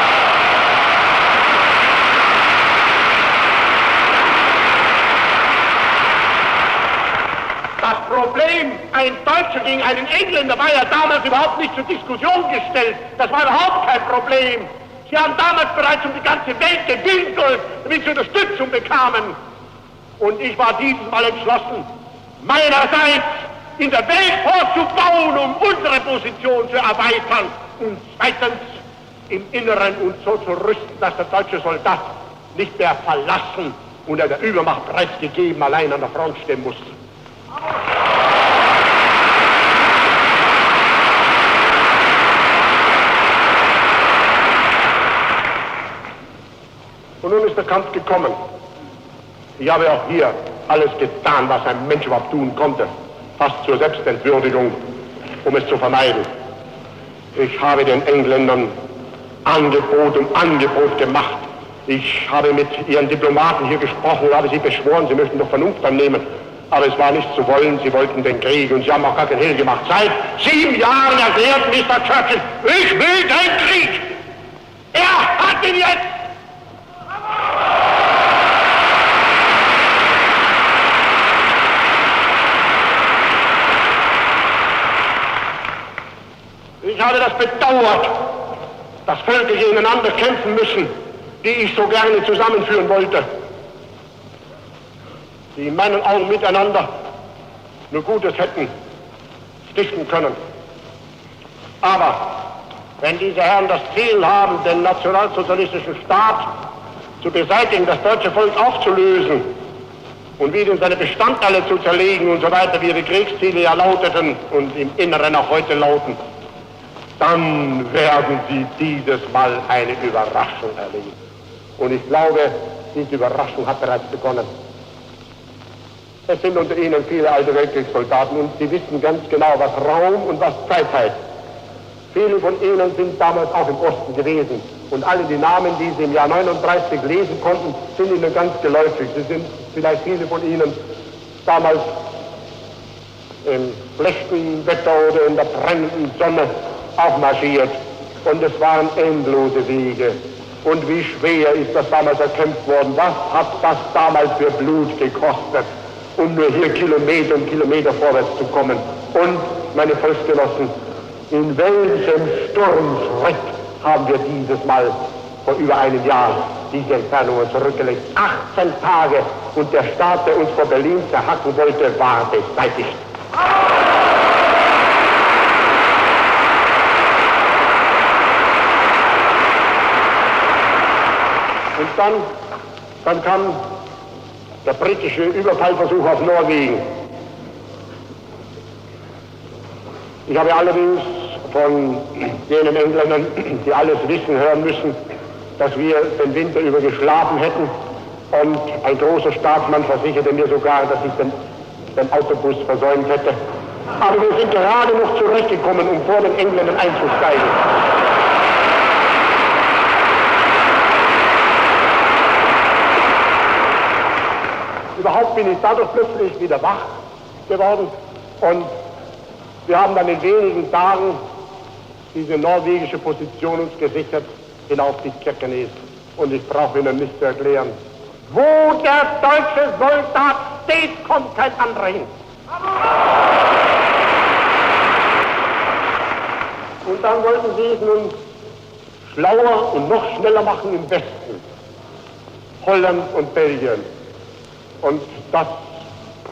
Das Problem, ein Deutscher gegen einen Engländer, war ja damals überhaupt nicht zur Diskussion gestellt. Das war überhaupt kein Problem. Sie haben damals bereits um die ganze Welt gewinkelt, damit sie Unterstützung bekamen. Und ich war dieses Mal entschlossen, meinerseits in der Welt vorzubauen, um unsere Position zu erweitern. Und zweitens im Inneren uns so zu rüsten, dass der deutsche Soldat nicht mehr verlassen und der Übermacht preisgegeben allein an der Front stehen muss. Und nun ist der Kampf gekommen. Ich habe auch hier alles getan, was ein Mensch überhaupt tun konnte, fast zur Selbstentwürdigung, um es zu vermeiden. Ich habe den Engländern Angebot um Angebot gemacht. Ich habe mit ihren Diplomaten hier gesprochen und habe sie beschworen, sie möchten doch Vernunft annehmen. Aber es war nicht zu wollen, sie wollten den Krieg und sie haben auch gar keinen Hehl gemacht. Seit 7 Jahren erklärt Mr. Churchill, ich will den Krieg. Er hat ihn jetzt. bedauert, dass Völker gegeneinander kämpfen müssen, die ich so gerne zusammenführen wollte, die in meinen Augen miteinander nur Gutes hätten stiften können. Aber wenn diese Herren das Ziel haben, den nationalsozialistischen Staat zu beseitigen, das deutsche Volk aufzulösen und wieder in seine Bestandteile zu zerlegen und so weiter, wie ihre Kriegsziele ja lauteten und im Inneren auch heute lauten, dann werden sie dieses Mal eine Überraschung erleben. Und ich glaube, diese Überraschung hat bereits begonnen. Es sind unter Ihnen viele alte Weltkriegssoldaten und Sie wissen ganz genau, was Raum und was Zeit heißt. Viele von Ihnen sind damals auch im Osten gewesen. Und alle die Namen, die Sie im Jahr 39 lesen konnten, sind Ihnen ganz geläufig. Sie sind vielleicht viele von Ihnen damals im schlechten Wetter oder in der brennenden Sonne aufmarschiert. Und es waren endlose Wege. Und wie schwer ist das damals erkämpft worden? Was hat das damals für Blut gekostet, um nur hier Kilometer um Kilometer vorwärts zu kommen? Und, meine Volksgenossen, in welchem Sturmschritt haben wir dieses Mal vor über einem Jahr diese Entfernungen zurückgelegt? 18 Tage und der Staat, der uns vor Berlin zerhacken wollte, war beseitigt. Und dann kam der britische Überfallversuch auf Norwegen. Ich habe allerdings von jenen Engländern, die alles wissen, hören müssen, dass wir den Winter über geschlafen hätten. Und ein großer Staatsmann versicherte mir sogar, dass ich den Autobus versäumt hätte. Aber wir sind gerade noch zurechtgekommen, um vor den Engländern einzusteigen. Überhaupt bin ich dadurch plötzlich wieder wach geworden und wir haben dann in wenigen Tagen diese norwegische Position uns gesichert hinauf bis Kirkenes. Und ich brauche Ihnen nicht zu erklären, wo der deutsche Soldat steht, kommt kein anderer hin. Und dann wollten sie es nun schlauer und noch schneller machen im Westen, Holland und Belgien. Und das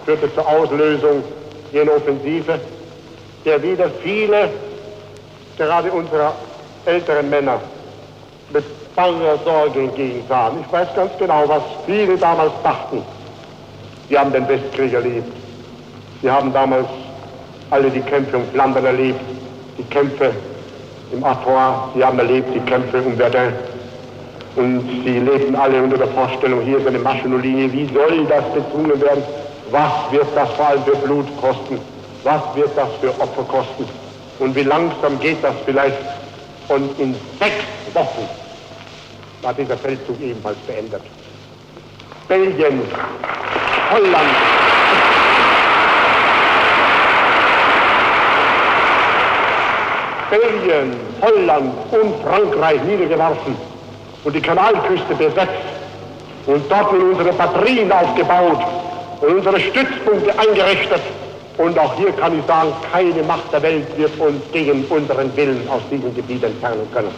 führte zur Auslösung jener Offensive, der wieder viele, gerade unserer älteren Männer, mit banger Sorge entgegensahen. Ich weiß ganz genau, was viele damals dachten. Sie haben den Westkrieg erlebt. Sie haben damals alle die Kämpfe um Flandern erlebt, die Kämpfe im Artois, sie haben erlebt die Kämpfe um Verdun. Und sie lebten alle unter der Vorstellung, hier ist eine Maschenolinie, wie soll das bezwungen werden? Was wird das vor allem für Blut kosten? Was wird das für Opfer kosten? Und wie langsam geht das vielleicht? Und in 6 Wochen war dieser Feldzug ebenfalls beendet. Belgien, Holland, und Frankreich niedergeworfen und die Kanalküste besetzt und dort in unsere Batterien aufgebaut und unsere Stützpunkte eingerichtet. Und auch hier kann ich sagen, keine Macht der Welt wird uns gegen unseren Willen aus diesem Gebiet entfernen können.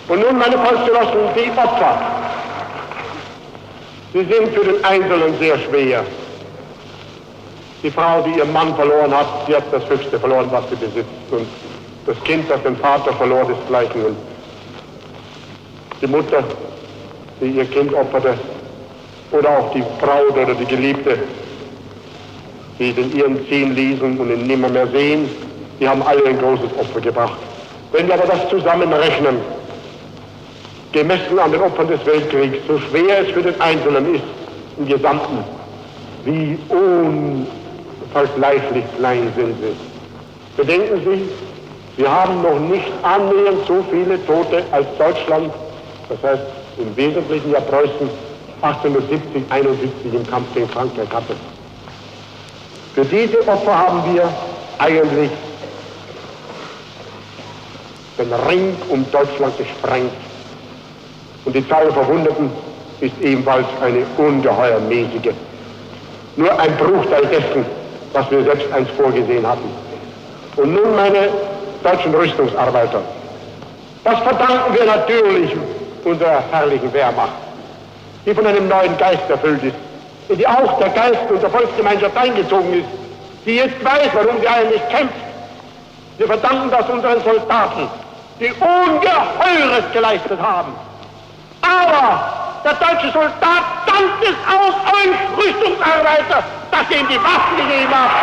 Und nun, meine Volksgenossen, die Opfer, sie sind für den Einzelnen sehr schwer. Die Frau, die ihren Mann verloren hat, sie hat das Höchste verloren, was sie besitzt. Und das Kind, das den Vater verlor, desgleichen. Und die Mutter, die ihr Kind opferte, oder auch die Braut oder die Geliebte, die den ihren ziehen ließen und ihn nimmer mehr sehen, die haben alle ein großes Opfer gebracht. Wenn wir aber das zusammenrechnen, gemessen an den Opfern des Weltkriegs, so schwer es für den Einzelnen ist, im Gesamten, wie unvergleichlich klein sind sie. Bedenken Sie, wir haben noch nicht annähernd so viele Tote als Deutschland, das heißt im Wesentlichen ja Preußen, 1870, 71 im Kampf gegen Frankreich hatte. Für diese Opfer haben wir eigentlich den Ring um Deutschland gesprengt. Und die Zahl der Verwundeten ist ebenfalls eine ungeheuer mäßige. Nur ein Bruchteil dessen, was wir selbst einst vorgesehen hatten. Und nun, meine deutschen Rüstungsarbeiter. Das verdanken wir natürlich unserer herrlichen Wehrmacht, die von einem neuen Geist erfüllt ist, in die auch der Geist unserer Volksgemeinschaft eingezogen ist, die jetzt weiß, warum sie eigentlich kämpft. Wir verdanken das unseren Soldaten, die Ungeheures geleistet haben. Aber der deutsche Soldat dankt es auch euch Rüstungsarbeiter, dass ihr ihm die Waffen gegeben habt.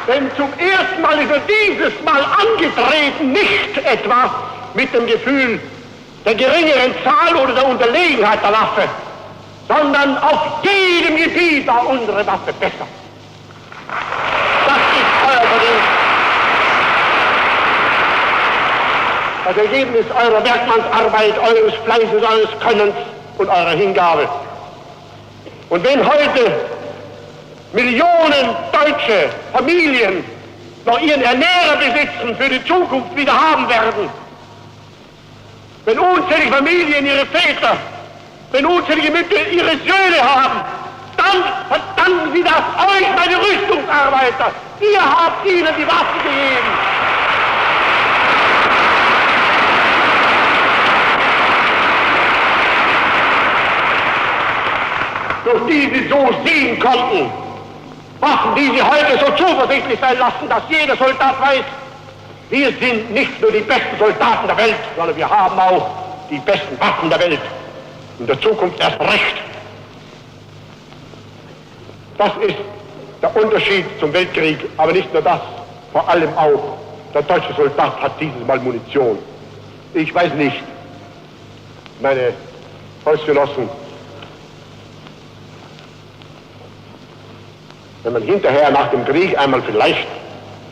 Denn zum ersten Mal ist er dieses Mal angetreten, nicht etwa mit dem Gefühl der geringeren Zahl oder der Unterlegenheit der Waffe, sondern auf jedem Gebiet war unsere Waffe besser. Das ist euer Verdienst. Das Ergebnis eurer Werkmannsarbeit, eures Fleißes, eures Könnens und eurer Hingabe. Und wenn heute Millionen deutsche Familien noch ihren Ernährer besitzen, für die Zukunft wieder haben werden, wenn unzählige Familien ihre Väter, wenn unzählige Mütter ihre Söhne haben, dann verdanken sie das euch, meine Rüstungsarbeiter. Ihr habt ihnen die Waffen gegeben. Durch die sie so sehen konnten, Waffen, die sie heute so zuversichtlich sein lassen, dass jeder Soldat weiß, wir sind nicht nur die besten Soldaten der Welt, sondern wir haben auch die besten Waffen der Welt. In der Zukunft erst recht. Das ist der Unterschied zum Weltkrieg, aber nicht nur das, vor allem auch, der deutsche Soldat hat dieses Mal Munition. Ich weiß nicht, meine Volksgenossen, wenn man hinterher nach dem Krieg einmal vielleicht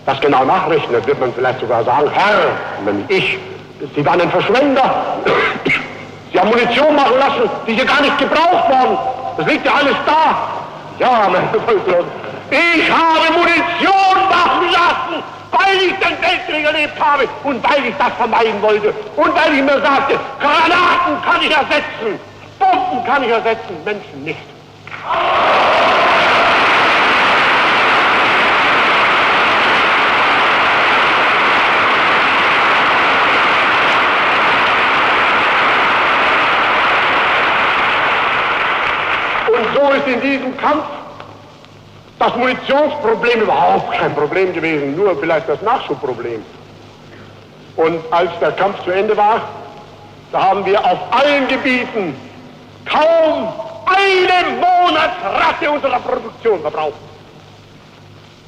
das genau nachrechnet, wird man vielleicht sogar sagen, Herr, nämlich ich, Sie waren ein Verschwender. Sie haben Munition machen lassen, die hier gar nicht gebraucht worden. Das liegt ja alles da. Ja, meine Volksgenossen, ich habe Munition machen lassen, weil ich den Weltkrieg erlebt habe und weil ich das vermeiden wollte. Und weil ich mir sagte, Granaten kann ich ersetzen, Bomben kann ich ersetzen, Menschen nicht. So ist in diesem Kampf das Munitionsproblem überhaupt kein Problem gewesen, nur vielleicht das Nachschubproblem. Und als der Kampf zu Ende war, da haben wir auf allen Gebieten kaum eine Monatsrate unserer Produktion verbraucht.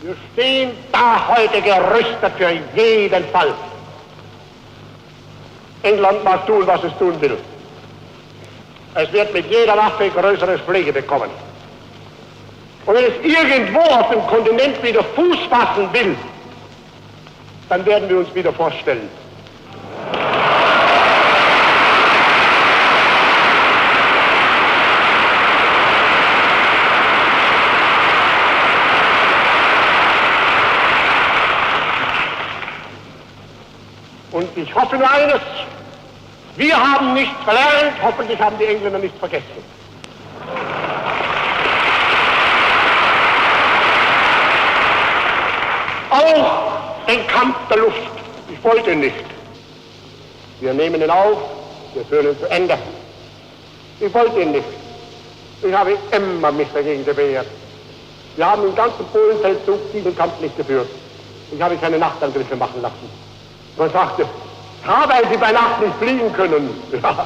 Wir stehen da heute gerüstet für jeden Fall. England mag tun, was es tun will. Es wird mit jeder Waffe größeres Pflege bekommen. Und wenn es irgendwo auf dem Kontinent wieder Fuß fassen will, dann werden wir uns wieder vorstellen. Und ich hoffe nur eines, wir haben nichts verlernt, hoffentlich haben die Engländer nichts vergessen. Auch den Kampf der Luft, ich wollte ihn nicht. Wir nehmen ihn auf, wir führen ihn zu Ende. Ich wollte ihn nicht. Ich habe immer mich dagegen gewehrt. Wir haben im ganzen Polenfeldzug diesen Kampf nicht geführt. Ich habe keine Nachtangriffe machen lassen. Man sagte, weil sie bei Nacht nicht fliegen können. Ja.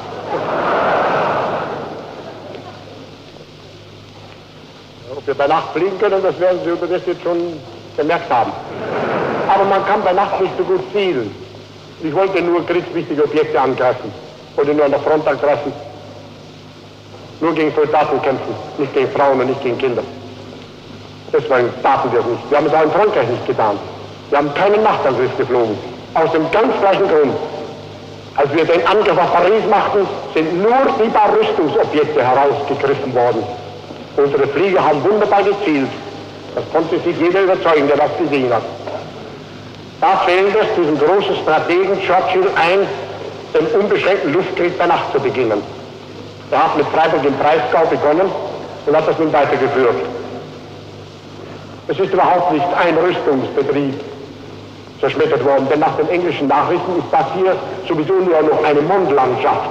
Ob wir bei Nacht fliegen können, das werden Sie über das jetzt schon gemerkt haben. Aber man kann bei Nacht nicht so gut zielen. Ich wollte nur kriegswichtige Objekte angreifen. Wollte nur an der Front angreifen. Nur gegen Soldaten kämpfen, nicht gegen Frauen und nicht gegen Kinder. Deswegen taten wir es nicht. Wir haben es auch in Frankreich nicht getan. Wir haben keinen Nachtangriff geflogen. Aus dem ganz gleichen Grund. Als wir den Angriff auf Paris machten, sind nur die paar Rüstungsobjekte herausgegriffen worden. Unsere Flieger haben wunderbar gezielt. Das konnte sich jeder überzeugen, der das gesehen hat. Da fehlt es diesem großen Strategen Churchill ein, den unbeschränkten Luftkrieg bei Nacht zu beginnen. Er hat mit Freiburg im Breisgau begonnen und hat das nun weitergeführt. Es ist überhaupt nicht ein Rüstungsbetrieb zerschmettert worden, denn nach den englischen Nachrichten ist das hier sowieso nur noch eine Mondlandschaft.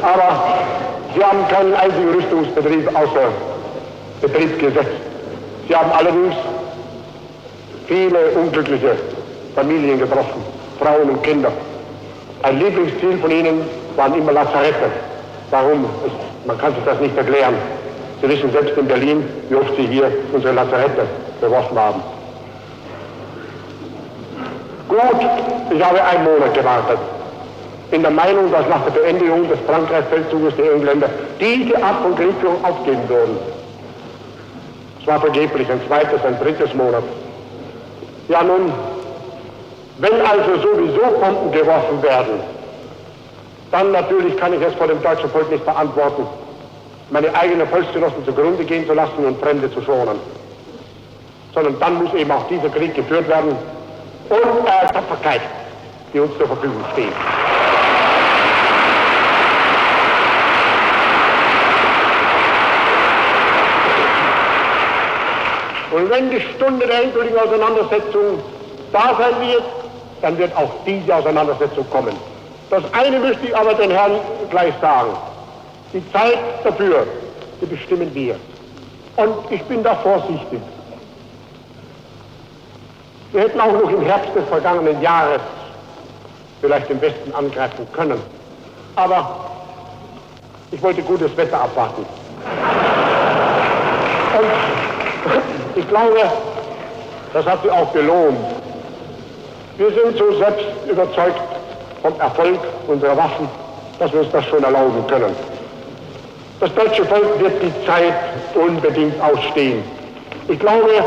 Aber sie haben keinen einzigen Rüstungsbetrieb außer Betrieb gesetzt. Sie haben allerdings viele unglückliche Familien getroffen, Frauen und Kinder. Ein Lieblingsziel von ihnen waren immer Lazarette. Warum? Man kann sich das nicht erklären. Sie wissen selbst in Berlin, wie oft sie hier unsere Lazarette beworfen haben. Gut, ich habe einen Monat gewartet. In der Meinung, dass nach der Beendigung des Frankreich-Feldzuges die Engländer diese Art von Kriegführung aufgeben würden. Es war vergeblich, ein zweites, ein drittes Monat. Ja nun, wenn also sowieso Bomben geworfen werden, dann natürlich kann ich es vor dem deutschen Volk nicht verantworten, meine eigenen Volksgenossen zugrunde gehen zu lassen und Fremde zu schonen. Sondern dann muss eben auch dieser Krieg geführt werden und Tapferkeit, die uns zur Verfügung steht. Und wenn die Stunde der endgültigen Auseinandersetzung da sein wird, dann wird auch diese Auseinandersetzung kommen. Das eine möchte ich aber den Herrn gleich sagen. Die Zeit dafür, die bestimmen wir. Und ich bin da vorsichtig. Wir hätten auch noch im Herbst des vergangenen Jahres vielleicht den Westen angreifen können. Aber ich wollte gutes Wetter abwarten. Und ich glaube, das hat sie auch gelohnt. Wir sind so selbst überzeugt vom Erfolg unserer Waffen, dass wir uns das schon erlauben können. Das deutsche Volk wird die Zeit unbedingt ausstehen. Ich glaube,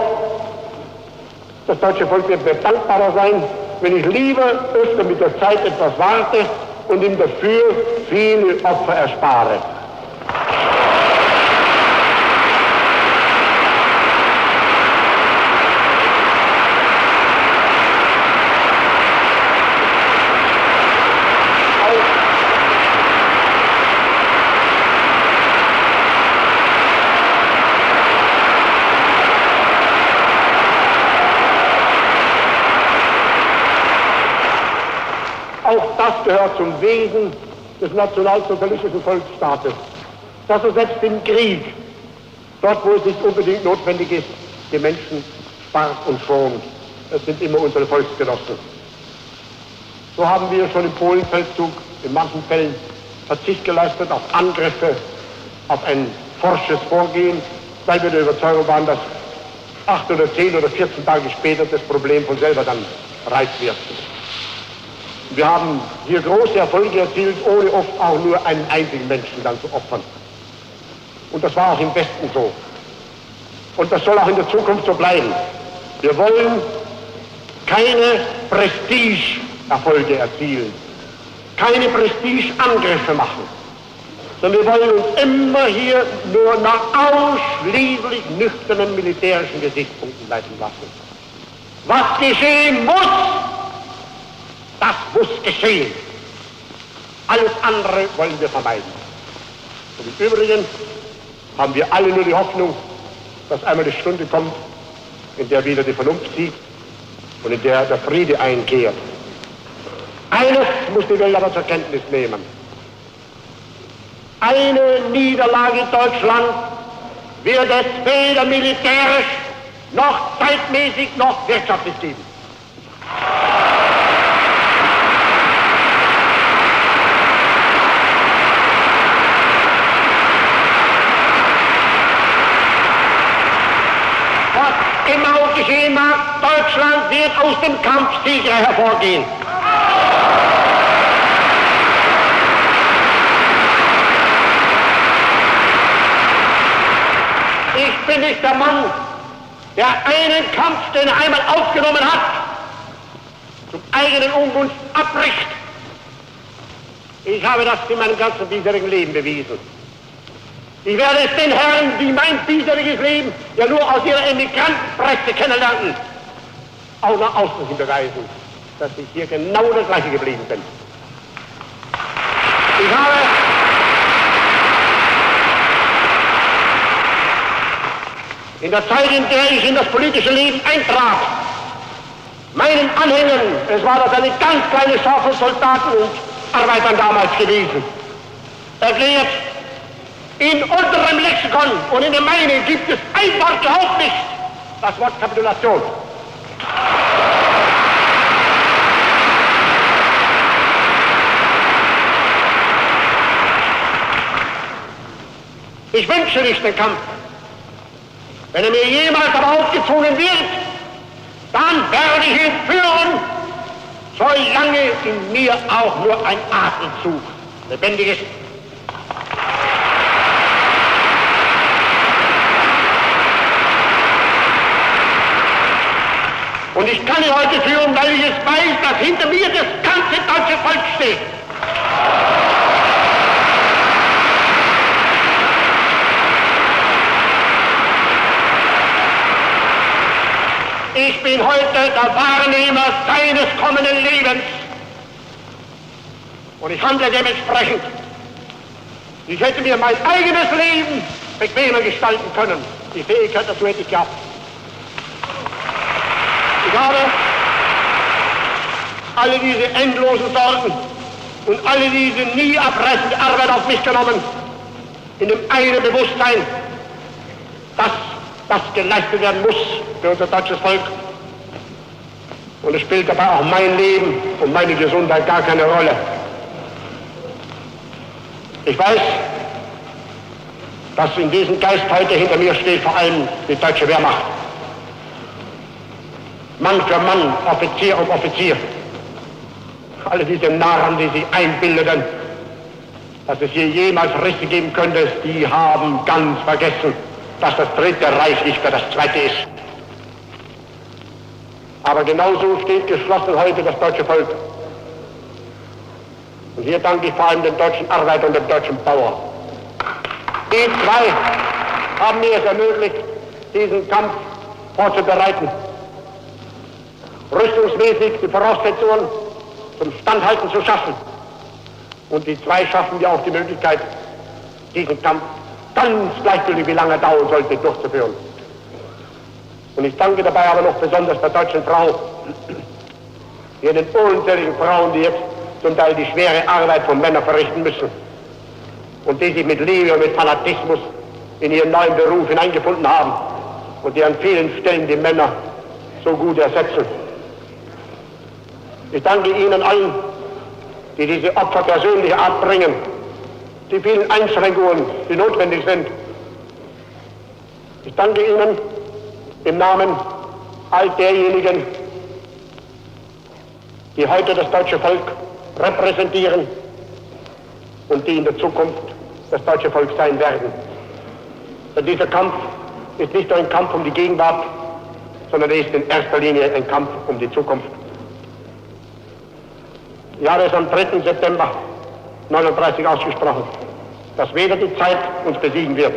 das deutsche Volk wird mir dankbarer sein, wenn ich lieber öfter mit der Zeit etwas warte und ihm dafür viele Opfer erspare. Auch das gehört zum Wesen des nationalsozialistischen Volksstaates, dass er selbst im Krieg, dort wo es nicht unbedingt notwendig ist, die Menschen spart und schont. Es sind immer unsere Volksgenossen. So haben wir schon im Polenfeldzug in manchen Fällen Verzicht geleistet auf Angriffe, auf ein forsches Vorgehen, weil wir der Überzeugung waren, dass 8 oder 10 oder 14 Tage später das Problem von selber dann reif wird. Wir haben hier große Erfolge erzielt, ohne oft auch nur einen einzigen Menschen dann zu opfern. Und das war auch im Westen so. Und das soll auch in der Zukunft so bleiben. Wir wollen keine Prestigeerfolge erzielen, keine Prestigeangriffe machen, sondern wir wollen uns immer hier nur nach ausschließlich nüchternen militärischen Gesichtspunkten leiten lassen. Was geschehen muss, das muss geschehen. Alles andere wollen wir vermeiden. Und im Übrigen haben wir alle nur die Hoffnung, dass einmal die Stunde kommt, in der wieder die Vernunft siegt und in der der Friede einkehrt. Eines muss die Welt aber zur Kenntnis nehmen. Eine Niederlage in Deutschland wird es weder militärisch noch zeitmäßig noch wirtschaftlich geben. Immer auch geschehen mag, Deutschland wird aus dem Kampf sicher hervorgehen. Ich bin nicht der Mann, der einen Kampf, den er einmal aufgenommen hat, zum eigenen Ungunst abbricht. Ich habe das in meinem ganzen bisherigen Leben bewiesen. Ich werde es den Herren, die mein bisheriges Leben ja nur aus ihrer Emigrantenpresse kennenlernen, auch nach außen hin beweisen. dass ich hier genau das Gleiche geblieben bin. Ich habe in der Zeit, in der ich in das politische Leben eintrat, meinen Anhängern, es war das eine ganz kleine Schar von Soldaten und Arbeitern damals gewesen, erklärt, in unserem Lexikon und in dem meinen gibt es ein Wort überhaupt nicht, das Wort Kapitulation. Ich wünsche nicht den Kampf. Wenn er mir jemals aber aufgezwungen wird, dann werde ich ihn führen, solange in mir auch nur ein Atemzug lebendig ist. Und ich kann ihn heute führen, weil ich es weiß, dass hinter mir das ganze deutsche Volk steht. Ich bin heute der Wahrnehmer seines kommenden Lebens. Und ich handle dementsprechend. Ich hätte mir mein eigenes Leben bequemer gestalten können. Die Fähigkeit dazu hätte ich gehabt. Ich habe alle diese endlosen Sorgen und alle diese nie abreißende Arbeit auf mich genommen, in dem einen Bewusstsein, dass das geleistet werden muss für unser deutsches Volk. Und es spielt dabei auch mein Leben und meine Gesundheit gar keine Rolle. Ich weiß, dass in diesem Geist heute hinter mir steht vor allem die deutsche Wehrmacht. Mann für Mann, Offizier um Offizier. Alle diese Narren, die sich einbildeten, dass es hier jemals Risse geben könnte, die haben ganz vergessen, dass das Dritte Reich nicht mehr das Zweite ist. Aber genauso steht geschlossen heute das deutsche Volk. Und hier danke ich vor allem dem deutschen Arbeiter und dem deutschen Bauer. Die zwei haben mir es ermöglicht, diesen Kampf vorzubereiten. Rüstungsmäßig die Voraussetzungen zum Standhalten zu schaffen. Und die zwei schaffen ja auch die Möglichkeit, diesen Kampf ganz gleichgültig, wie lange er dauern sollte, durchzuführen. Und ich danke dabei aber noch besonders der deutschen Frau, jenen unzähligen Frauen, die jetzt zum Teil die schwere Arbeit von Männern verrichten müssen und die sich mit Liebe und mit Fanatismus in ihren neuen Beruf hineingefunden haben und die an vielen Stellen die Männer so gut ersetzen. Ich danke Ihnen allen, die diese Opfer persönlicher Art bringen, die vielen Einschränkungen, die notwendig sind. Ich danke Ihnen im Namen all derjenigen, die heute das deutsche Volk repräsentieren und die in der Zukunft das deutsche Volk sein werden. Denn dieser Kampf ist nicht nur ein Kampf um die Gegenwart, sondern er ist in erster Linie ein Kampf um die Zukunft. Ich habe es am 3. September 1939 ausgesprochen, dass weder die Zeit uns besiegen wird,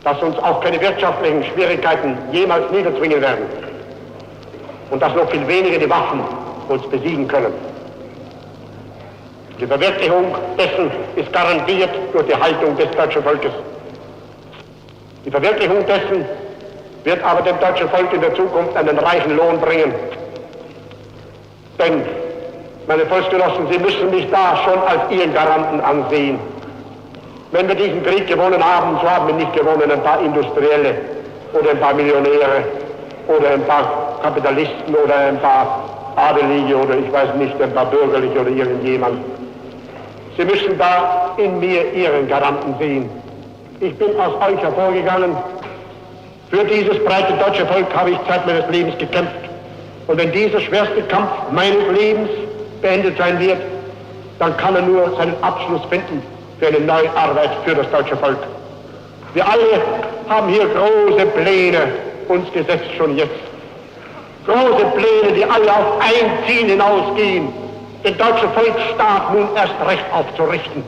dass uns auch keine wirtschaftlichen Schwierigkeiten jemals niederzwingen werden und dass noch viel weniger die Waffen uns besiegen können. Die Verwirklichung dessen ist garantiert durch die Haltung des deutschen Volkes. Die Verwirklichung dessen wird aber dem deutschen Volk in der Zukunft einen reichen Lohn bringen. Denn, meine Volksgenossen, Sie müssen mich da schon als Ihren Garanten ansehen. Wenn wir diesen Krieg gewonnen haben, so haben wir nicht gewonnen ein paar Industrielle oder ein paar Millionäre oder ein paar Kapitalisten oder ein paar Adelige oder ich weiß nicht, ein paar Bürgerliche oder irgendjemand. Sie müssen da in mir Ihren Garanten sehen. Ich bin aus euch hervorgegangen. Für dieses breite deutsche Volk habe ich Zeit meines Lebens gekämpft. Und wenn dieser schwerste Kampf meines Lebens beendet sein wird, dann kann er nur seinen Abschluss finden für eine neue Arbeit für das deutsche Volk. Wir alle haben hier große Pläne uns gesetzt schon jetzt. Große Pläne, die alle auf ein Ziel hinausgehen, den deutschen Volksstaat nun erst recht aufzurichten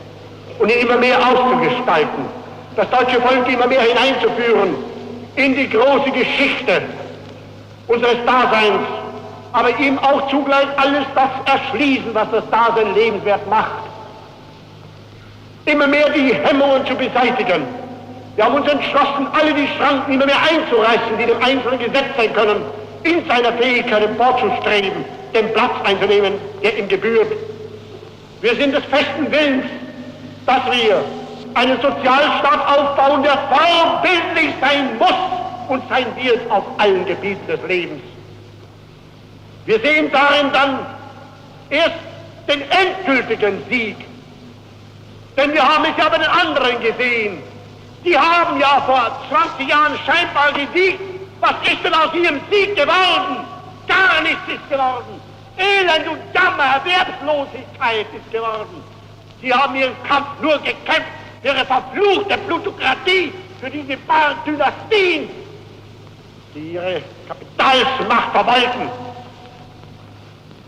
und ihn immer mehr auszugestalten, das deutsche Volk immer mehr hineinzuführen in die große Geschichte unseres Daseins aber ihm auch zugleich alles das erschließen, was das Dasein lebenswert macht. Immer mehr die Hemmungen zu beseitigen. Wir haben uns entschlossen, alle die Schranken immer mehr einzureißen, die dem Einzelnen gesetzt sein können, in seiner Fähigkeit emporzustreben, den Platz einzunehmen, der ihm gebührt. Wir sind des festen Willens, dass wir einen Sozialstaat aufbauen, der vorbildlich sein muss und sein wird auf allen Gebieten des Lebens. Wir sehen darin dann erst den endgültigen Sieg. Denn wir haben es ja bei den anderen gesehen. Die haben ja vor 20 Jahren scheinbar gesiegt. Was ist denn aus ihrem Sieg geworden? Gar nichts ist geworden. Elend und Jammer, Erwerbslosigkeit ist geworden. Sie haben ihren Kampf nur gekämpft für ihre verfluchte Plutokratie, für diese paar Dynastien, die ihre Kapitalsmacht verwalten.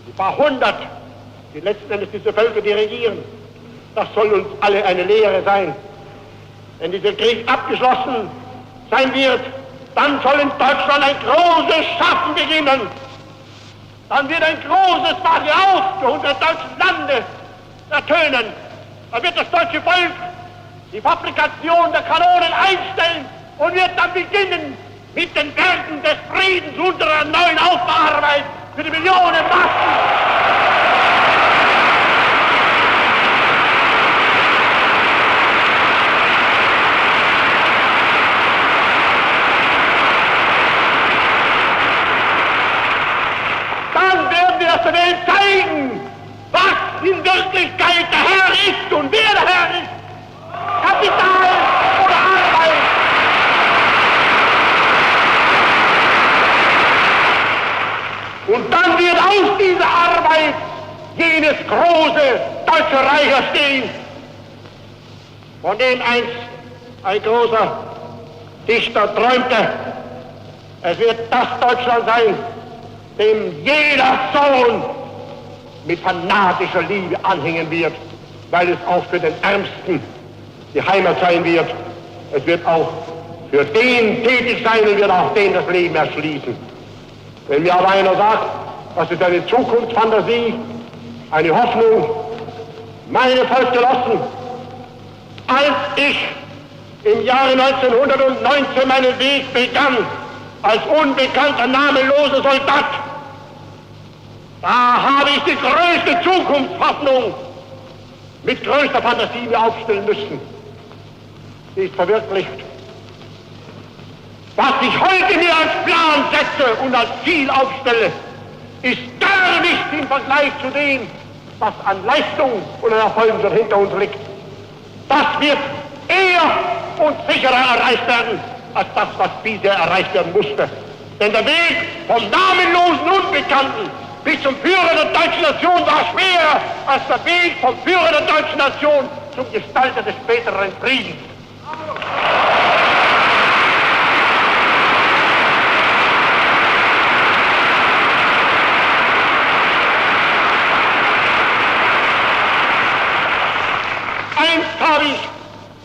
Die paar hundert, die letzten Endes diese Völker, die regieren. Das soll uns alle eine Lehre sein. Wenn dieser Krieg abgeschlossen sein wird, dann soll in Deutschland ein großes Schaffen beginnen. Dann wird ein großes Wache auf für unser deutsches Lande ertönen. Dann wird das deutsche Volk die Fabrikation der Kanonen einstellen und wird dann beginnen mit den Werken des Friedens unserer neuen Aufbauarbeit für die Millionen Massen. Der Welt zeigen, was in Wirklichkeit der Herr ist und wer der Herr ist. Kapital oder Arbeit. Und dann wird aus dieser Arbeit jenes große deutsche Reich erstehen, von dem einst ein großer Dichter träumte. Es wird das Deutschland sein, dem jeder Sohn mit fanatischer Liebe anhängen wird, weil es auch für den Ärmsten die Heimat sein wird. Es wird auch für den tätig sein und wird auch den das Leben erschließen. Wenn mir aber einer sagt, das ist eine Zukunftsfantasie, eine Hoffnung, meine Volksgenossen, als ich im Jahre 1919 meinen Weg begann, als unbekannter, namenloser Soldat, da habe ich die größte Zukunftshoffnung mit größter Fantasie mir aufstellen müssen. Sie ist verwirklicht. Was ich heute mir als Plan setze und als Ziel aufstelle, ist gar nichts im Vergleich zu dem, was an Leistung und an Erfolgen schon hinter uns liegt. Das wird eher und sicherer erreicht werden, als das, was bisher erreicht werden musste. Denn der Weg vom namenlosen Unbekannten bis zum Führer der deutschen Nation war schwerer als der Weg vom Führer der deutschen Nation zum Gestalter des späteren Friedens. Einst habe ich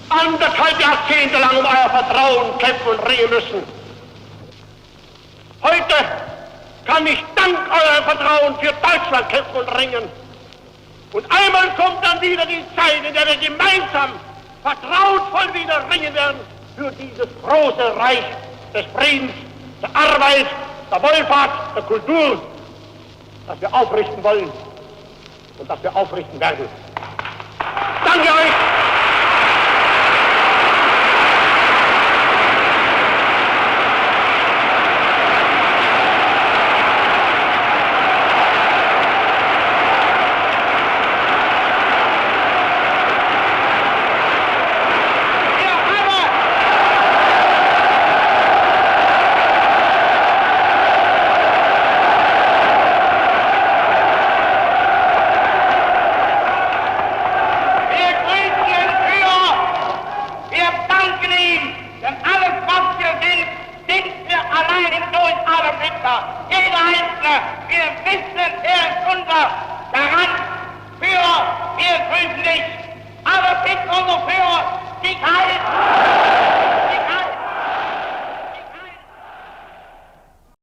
1,5 Jahrzehnte lang um euer Vertrauen kämpfen und ringen müssen. Heute kann ich dank eurem Vertrauen für Deutschland kämpfen und ringen. Und einmal kommt dann wieder die Zeit, in der wir gemeinsam vertrauensvoll wieder ringen werden für dieses große Reich des Friedens, der Arbeit, der Wohlfahrt, der Kultur, das wir aufrichten wollen und das wir aufrichten werden. Danke euch! Jeder Einzelne, wir wissen, er ist unser